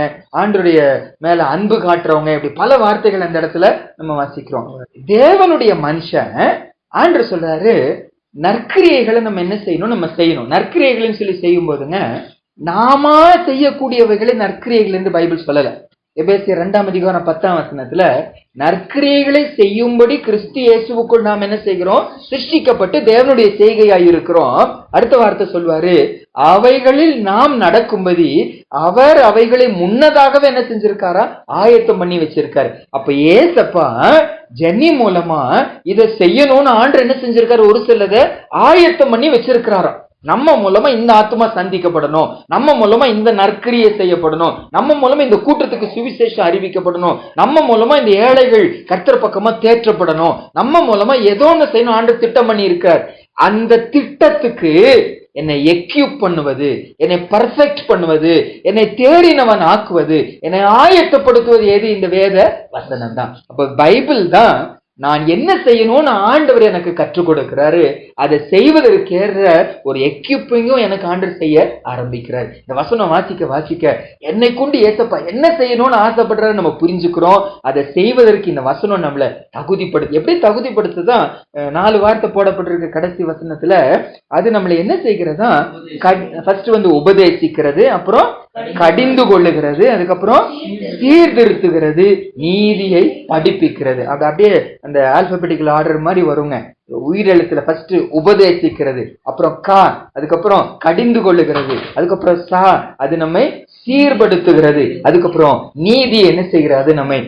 Speaker 3: ஆண்டுடைய மேல அன்பு காட்டுறவங்க, இப்படி பல வார்த்தைகள் அந்த இடத்துல நம்ம வாசிக்கிறோம். தேவனுடைய மனுஷன் ஆண்டவர் சொல்றாரு, நற்கிரியைகளை நம்ம என்ன செய்யணும்? நம்ம செய்யணும். நற்கிரியைகள்னு சொல்லி செய்யும் போதுங்க, நாம செய்யக்கூடியவைகளை நற்கிரியைகள் என்று பைபிள் சொல்லல. எபேசியர் 2:10 நற்கிரியைகளை செய்யும்படி கிறிஸ்து இயேசுவுக்குள் நாம் என்ன செய்கிறோம்? சிருஷ்டிக்கப்பட்டு தேவனுடைய செய்கையாய் இருக்கிறோம். அடுத்த வார்த்தை சொல்வாரு, அவைகளில் நாம் நடக்கும்படி அவர் அவைகளை முன்னதாகவே என்ன செஞ்சிருக்காரா? ஆயத்தம் பண்ணி வச்சிருக்காரு. அப்ப ஏசப்பா ஜென்னி மூலமா இதை செய்யணும்னு ஆண்டு என்ன செஞ்சிருக்காரு? ஒரு சிலதை ஆயத்தம் பண்ணி வச்சிருக்கிறாராம். நம்ம மூலமா இந்த ஆத்மா சந்திக்கப்படணும், நம்ம மூலமா இந்த நற்கிரியை செய்யப்படணும், நம்ம மூலமா இந்த கூட்டத்துக்கு சுவிசேஷம் அறிவிக்கப்படணும், நம்ம மூலமா இந்த ஏழைகள் கர்த்தர் பக்கமா தேற்றப்படணும், நம்ம மூலமா ஏதோ ஒண்ணு செய்யணும் ஆண்டு திட்டம் பண்ணி இருக்கார். அந்த திட்டத்துக்கு என்னை எக்யூப் பண்ணுவது, என்னை பர்ஃபெக்ட் பண்ணுவது, என்னை தேறினவன் ஆக்குவது, என்னை ஆயத்தப்படுத்துவது எது? இந்த வேத வசனம் தான். அப்ப பைபிள் தான் நான் என்ன செய்யணும்னு ஆண்டவர் எனக்கு கற்றுக் கொடுக்கிறாரு. அதை செய்வதற்கேற ஒரு எக்யூப்பிங்கும் எனக்கு ஆண்டவர் செய்ய ஆரம்பிக்கிறார். இந்த வசனம் வாசிக்க என்னை கொண்டு ஏசப்பா என்ன செய்யணும்னு ஆசைப்படுறாரு நம்ம புரிஞ்சுக்கிறோம். அதை செய்வதற்கு இந்த வசனம் நம்மளை தகுதிப்படுத்து. எப்படி தகுதிப்படுத்துதான் 4 வார்த்தை போடப்பட்டிருக்க கடைசி வசனத்துல. அது நம்மளை என்ன செய்கிறதா? ஃபர்ஸ்ட் உபதேசிக்கிறது, அப்புறம் கடிந்து கொள்ளுகிறது, அதுக்கப்புறம் சீர்திருத்துகிறது, நீதியை படிப்பிக்கிறது. அப்படியே அந்த ஆல்பபெட்டிக்கல் ஆர்டர் மாதிரி வருங்க. உயிரெழுத்துல ஃபர்ஸ்ட் உபதேசிக்கிறது, அப்புறம் கா, அதுக்கப்புறம் கடிந்து கொள்ளுகிறது, அதுக்கப்புறம் சா, அது நம்மை சீர்படுத்துகிறது, அதுக்கப்புறம் நீதி என்ன செய்கிறது? அது நம்மை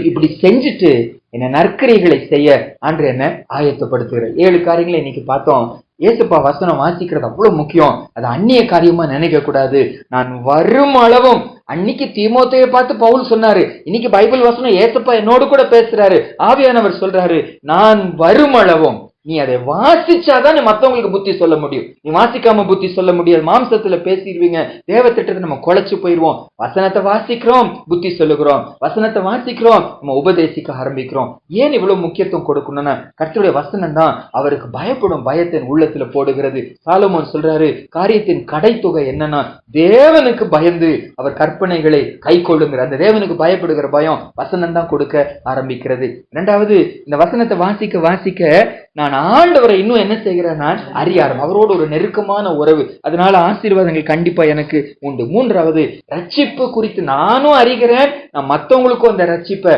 Speaker 3: இப்படி செஞ்சுட்டு என்ன நற்கிரைகளை செய்ய ஆண்டு என்ன ஆயத்தப்படுத்துகிறார். 7 காரியங்களை இன்னைக்கு பார்த்தோம். ஏசப்பா வசனம் வாசிக்கிறது அவ்வளவு முக்கியம். அது அந்நிய காரியமா நினைக்க கூடாது. நான் வரும் அளவும், அன்னைக்கு தீமோத்தேயை பார்த்து பவுல் சொன்னாரு, இன்னைக்கு பைபிள் வசனம் ஏசப்பா என்னோடு கூட பேசுறாரு. ஆவியானவர் சொல்றாரு, நான் வரும் அளவும். நீ அதை வாசிச்சாதான் நீ மத்தவங்களுக்கு புத்தி சொல்ல முடியும். நீ வாசிக்காம புத்தி சொல்ல முடியாது. மாம்சத்துல பேசிடுவீங்க, தேவ திட்டத்தை நம்ம குலைச்சு போயிடுவோம். வசனத்தை வாசிக்கிறோம், புத்தி சொல்லுகிறோம், வசனத்தை வாசிக்கிறோம், நம்ம உபதேசிக்க ஆரம்பிக்கிறோம். ஏன் இவ்வளவு முக்கியத்துவம் கொடுக்கணும்னா, கர்த்தருடைய வசனம் தான் அவருக்கு பயப்படும் பயத்தின் உள்ளத்துல போடுகிறது. சாலமோன் சொல்றாரு, காரியத்தின் கடைத்தொகை என்னன்னா தேவனுக்கு பயந்து அவர் கற்பனைகளை கை கொள்ளுங்கிற அந்த தேவனுக்கு பயப்படுகிற பயம் வசனம் தான் கொடுக்க ஆரம்பிக்கிறது. 2வது, இந்த வசனத்தை வாசிக்க நான் ஆண்டவரை இன்னும் என்ன செய்கிறேன்? நான் அறியாரம், அவரோடு ஒரு நெருக்கமான உறவு. அதனால ஆசீர்வாதங்கள் கண்டிப்பா எனக்கு உண்டு. 3வது, ரட்சிப்பு குறித்து நானும் அறிகிறேன், நான் மற்றவங்களுக்கும் அந்த ரட்சிப்பை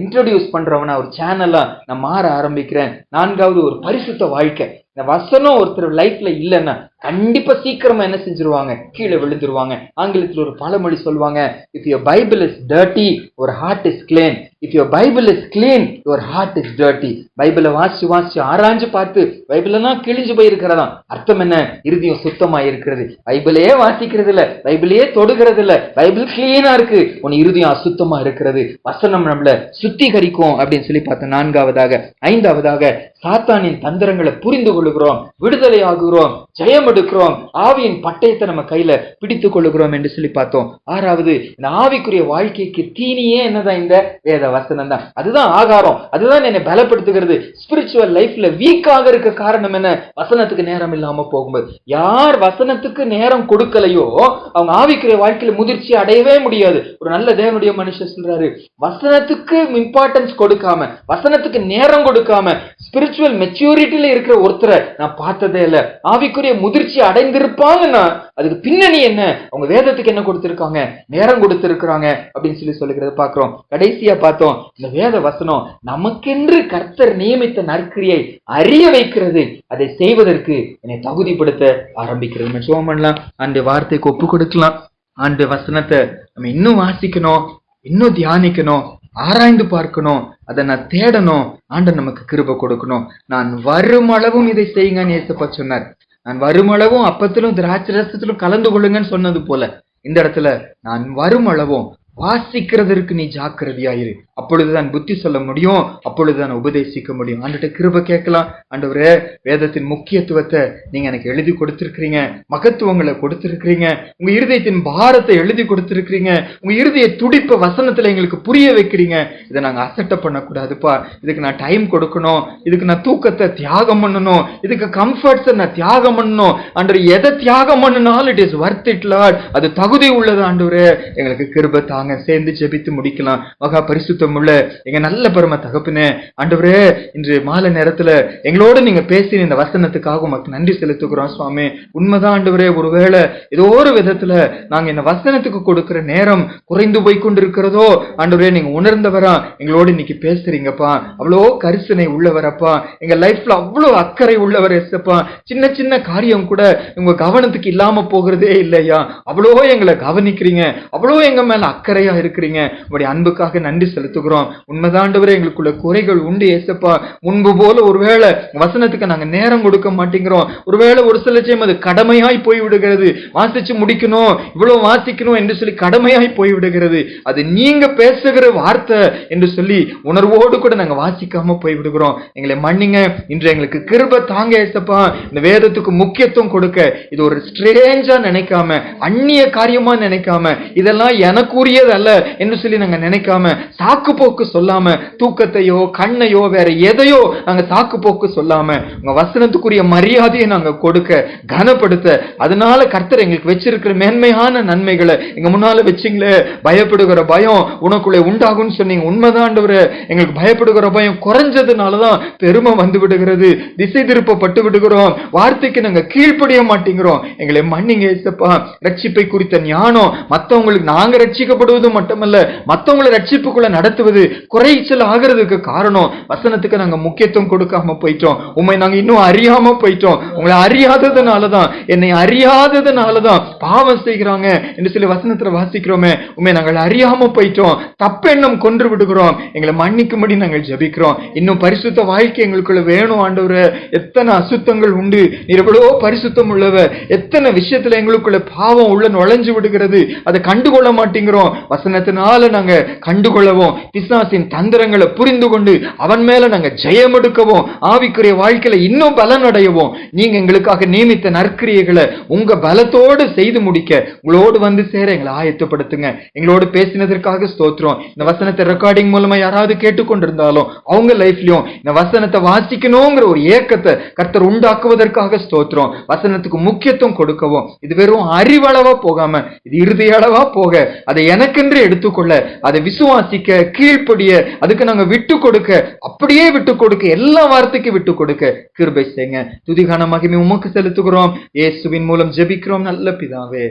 Speaker 3: இன்ட்ரோடியூஸ் பண்றவனா ஒரு சேனலா நான் மாற ஆரம்பிக்கிறேன். 4வது, ஒரு பரிசுத்த வாழ்க்கை. இந்த வசனம் ஒருத்தர் லைஃப்ல இல்லைன்னா கண்டிப்பா சீக்கிரமா என்ன செஞ்சிருவாங்க? கீழே விழுந்துருவாங்க. ஆங்கிலத்தில் ஒரு பழமொழி சொல்லுவாங்க, if your Bible is dirty your heart is clean, if your Bible is clean your heart is dirty. பைபிளை வாசிச்சு ஆராய்ஞ்சு பார்த்து பைபிளெல்லாம் கிழிஞ்சு போயிருக்கிறதா அர்த்தம் என்ன? இருதயம் சுத்தமா இருக்கிறது. பைபிளையே வாசிக்கிறது இல்ல, பைபிளையே தொடுகிறது இல்ல, பைபிள் கிளீனா இருக்கு, உன் இருதயம் அசுத்தமா இருக்கிறது. வசனம் நம்மள சுத்திகரிக்கும் அப்படின்னு சொல்லி பார்த்தோம். 4வது, 5வது, சாத்தானின் தந்திரங்களை புரிந்து கொள்ளுகிறோம், விடுதலை ஆகுகிறோம், ஜெயம் எடுக்கிறோம், ஆவியின் பட்டயத்தை நம்ம கையில பிடித்துக் கொள்ளுகிறோம் என்று சொல்லி பார்த்தோம். 6வது, இந்த ஆவிக்குரிய வாழ்க்கைக்கு தீனியே என்னதான்? இந்த வேத வசனம் தான். அதுதான் ஆகாரம், அதுதான் என்னை பலப்படுத்துகிறது. ஸ்பிரிச்சுவல் லைஃப்ல வீக்காக இருக்க காரணம் என்ன? வசனத்துக்கு நேரம் இல்லாம போகும்போது. யார் வசனத்துக்கு நேரம் கொடுக்கலையோ அவங்க ஆவிக்குரிய வாழ்க்கையில முதிர்ச்சி அடையவே முடியாது. ஒரு நல்ல தேவனுடைய மனுஷன் சொல்றாரு, வசனத்துக்கு இம்பார்ட்டன்ஸ் கொடுக்காம, வசனத்துக்கு நேரம் கொடுக்காம ஸ்பிரிச்சுவல் மெச்சூரிட்டியில இருக்கிற ஒருத்தரை நான் பார்த்ததே இல்ல. ஆவிக்குரிய முதிர்ச்சி அடைந்திருப்பாங்கன்னா அதுக்கு பின்னணி என்ன? அவங்க வேதத்துக்கு என்ன கொடுத்திருக்காங்க? நேரம் கொடுத்திருக்கிறாங்க அப்படின்னு சொல்லி சொல்லுகிறது பார்க்கிறோம். கடைசியா பார்த்தோம், இந்த வேத வசனம் நமக்கென்று கர்த்தர் நியமித்த நற்கிரியை அறிய வைக்கிறது, அதை செய்வதற்கு என்னை தகுதிப்படுத்த ஆரம்பிக்கிறது. நம்ம ஜெபம் பண்ணலாம், அந்த வார்த்தைக்கு ஒப்பு கொடுக்கலாம். அந்த வசனத்தை நம்ம இன்னும் வாசிக்கணும், இன்னும் தியானிக்கணும், ஆராய்ந்து பார்க்கணும், அதை நான் தேடணும். ஆண்டவர் நமக்கு கிருபை கொடுக்கணும். நான் வரும் அளவும் இதை செய்யுங்கன்னு ஏசப்பா சொன்னார். நான் வருமளவும் அப்பத்திலும் திராட்சை ரசத்திலும் கலந்து கொள்ளுங்கன்னு சொன்னது போல இந்த இடத்துல நான் வருமளவும் வாசிக்கிறதற்கு நீ ஜாக்கிரதையாயிரு. அப்பொழுதுதான் புத்தி சொல்ல முடியும், அப்பொழுதுதான் உபதேசிக்க முடியும். ஆண்டவர்ட்ட கிருபை கேட்கலாம். ஆண்டவரே, வேதத்தின் முக்கியத்துவத்தை நீங்க எனக்கு எழுதி கொடுத்திருக்கிறீங்க, மகத்துவங்களை கொடுத்திருக்கிறீங்க, உங்க இருதயத்தின் பாரத்தை எழுதி கொடுத்திருக்கிறீங்க, உங்க இருதய துடிப்ப வசனத்துல எங்களுக்கு புரிய வைக்கிறீங்க. இதை நாங்க அசட்டை பண்ணக்கூடாதுப்பா. இதுக்கு நான் டைம் கொடுக்கணும், இதுக்கு நான் தூக்கத்தை தியாகம் பண்ணணும், இதுக்கு கம்ஃபர்ட்ஸை நான் தியாகம் பண்ணணும். ஆண்டவர், எதை தியாகம் பண்ணினாலும் it is worth it Lord, அது தகுதி உள்ளது. ஆண்டவரே, எங்களுக்கு கிருபை தாங்க. சேர்ந்து ஜெபித்து முடிக்கலாம். மகா பரிசுத்த உள்ள எங்க நல்ல பெருமை தகப்பனே, ஆண்டவரே இன்று மாலை நேரத்துல எங்களோட நீங்க பேசின இந்த வசனத்துக்காக உமக்கு நன்றி செலுத்துகிறோம் சுவாமி. உண்மைதான் ஆண்டவரே, ஒருவேளை ஏதோ ஒரு விதத்துல நாங்க இந்த வசனத்துக்கு கொடுக்கிற நேரம் குறைந்து போய் கொண்டிருக்கிறதோ ஆண்டவரே, நீங்க உணர்ந்தவரா எங்களோட இன்னைக்கு பேசுறீங்கப்பா. அவ்வளோ கரிசனை உள்ளவரப்பா, எங்க லைஃப்ல அவ்வளோ அக்கறை உள்ளவர் ஏசப்பா. சின்ன சின்ன காரியம் கூட உங்க கவனத்துக்கு இல்லாம போகிறதே இல்லையா, அவ்வளோ எங்களை கவனிக்கிறீங்க, அவ்வளோ எங்க மேல அக்கறையா இருக்கிறீங்க. உங்களுடைய அன்புக்காக நன்றி செலுத்துகிறோம். உண்மைதான் ஆண்டவரே, எங்களுக்குள்ள குறைகள் உண்டு ஏசப்பா. முன்பு போல ஒருவேளை வசனத்துக்கு நாங்க நேரம் கொடுக்க மாட்டேங்கிறோம். ஒருவேளை ஒரு சில டைம் அது கடமையாய் போய் விடுகிறது. வாசிச்சு முடிக்கணும், இவ்வளவு வாசிக்கணும் என்று சொல்லி கடமையாய் போய் விடுகிறது. அது நீங்க பேசுகிற வார்த்தை என்று சொல்லி உணர்வோடு கூட நாங்க வாசிக்காம போய் விடுகிறோம். எங்களை மன்னிங்க. இன்று எங்களுக்கு கிருபை தாங்க ஏசப்பா. இந்த வேதத்துக்கு முக்கியத்துவம் கொடுக்க இது ஒரு ஸ்ட்ரேஞ்சா நினைக்காம, அந்நிய காரியமா நினைக்காம, இதெல்லாம் எனக்குரியது அல்ல என்று சொல்லி நாங்க நினைக்காம, சாக்கு போக்கு சொல்லாம, தூக்கத்தையோ கண்ணையோ வேற எதையோ நாங்க சாக்கு போக்கு சொல்லாம உங்க வசனத்துக்குரிய மரியாதையை நாங்க கொடுக்க, கனப்படுத்த, அதனால கர்த்தர் எங்களுக்கு வச்சிருக்கிற மேன்மையான நன்மைகளை எங்க முன்னால வச்சிங்களே. பயப்படுகிற பயம் உனக்குள்ளே உண்டாகும்னு சொன்னீங்க. உண்மைதான் ஆண்டவரே, எங்களுக்கு பயப்படுகிற பயம் குறைஞ்சதுனாலதான் பெருமை வந்து விடுகிறது, திசை திருப்பப்பட்டு விடுகிறோம், வார்த்தைக்கு நாங்க கீழ்ப்படிய மாட்டேங்கிறோம். எங்களை மன்னிங்க ஏசப்பா. ரட்சிப்பை குறித்த ஞானம் மத்தவங்களுக்கு நாங்க ரட்சிக்கப்படுவது மட்டுமல்ல, மத்தவங்களை ரட்சிப்புக்குள்ள நடத்துவது குறைச்சல் ஆகிறதுக்கு காரணம் வசனத்துக்கு நாங்க முக்கியத்துவம் கொடுக்காம போயிட்டோம். உண்மை நாங்க இன்னும் அறியாம போயிட்டோம். உங்களை அறியாததுனாலதான், என்னை அறியாததுனாலதான் பாவம் செய்கிறாங்க என்று சொல்லி வசனத்துல வாசிக்கிறோமே. உண்மை நாங்கள் அறியாம போயிட்டோம், தப்பெண்ணம் கொன்று விடுகிறோம். எங்களை மன்னிக்கும்படி நாங்கள் ஜெபிக்கிறோம். இன்னும் பரிசுத்த வாழ்க்கை எங்களுக்குள்ள வேணும் ஆண்டவரே. எத்தனை அசுத்தங்கள் உண்டு, நீர் எவ்வளவோ பரிசுத்தம் உள்ளவர். எத்தனை விஷயத்துல எங்களுக்குள்ள பாவம் உள்ள நுழைஞ்சு விடுகிறது, அதை கண்டுகொள்ள மாட்டேங்கிறோம். வசனத்தினால நாங்க கண்டுகொள்ளவும், பிசாசின் தந்திரங்களை புரிந்து கொண்டு அவன் மேல நாங்க ஜெயம் எடுக்கவும், ஆவிக்குரிய வாழ்க்கையில இன்னும் பலன் அடையவும், நீங்க எங்களுக்காக நியமித்த நற்கிரியைகளை உங்க பலத்தோடு செய்து முடிக்க உங்களோடு வந்து சேர எங்களை ஆயத்தப்படுத்துங்க. எங்களோடு பேசினதற்காக ஸ்தோத்திரம். இந்த வசனத்தை ரெக்கார்டிங் மூலமா யாராவது கேட்டுக்கொண்டிருந்தாலும் அவங்க லைஃப்லயும் இந்த வசனத்தை வாசிக்கணுங்கிற ஒரு ஏக்கத்தை கர்த்தர் உண்டாக்குவதற்காக ஸ்தோத்திரம். வசனத்துக்கு முக்கியத்துவம் கொடுக்கவும், இது வெறும் அறிவளவா போகாம இது இறுதி அளவா போக, அதை எனக்கென்று எடுத்துக்கொள்ள, அதை விசுவாசிக்க, கீழ்ப்படிய, அதுக்கு நாங்க விட்டு கொடுக்க, அப்படியே விட்டு கொடுக்க, எல்லா வார்த்தைக்கும் விட்டு கொடுக்க கிருபை செய்யுங்க. துதிகான மகிமை உமக்கு செலுத்துகிறோம். இயேசுவின் மூலம் ஜெபிக்கிறோம் நல்ல பிதாவே,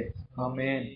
Speaker 3: ஆமென்.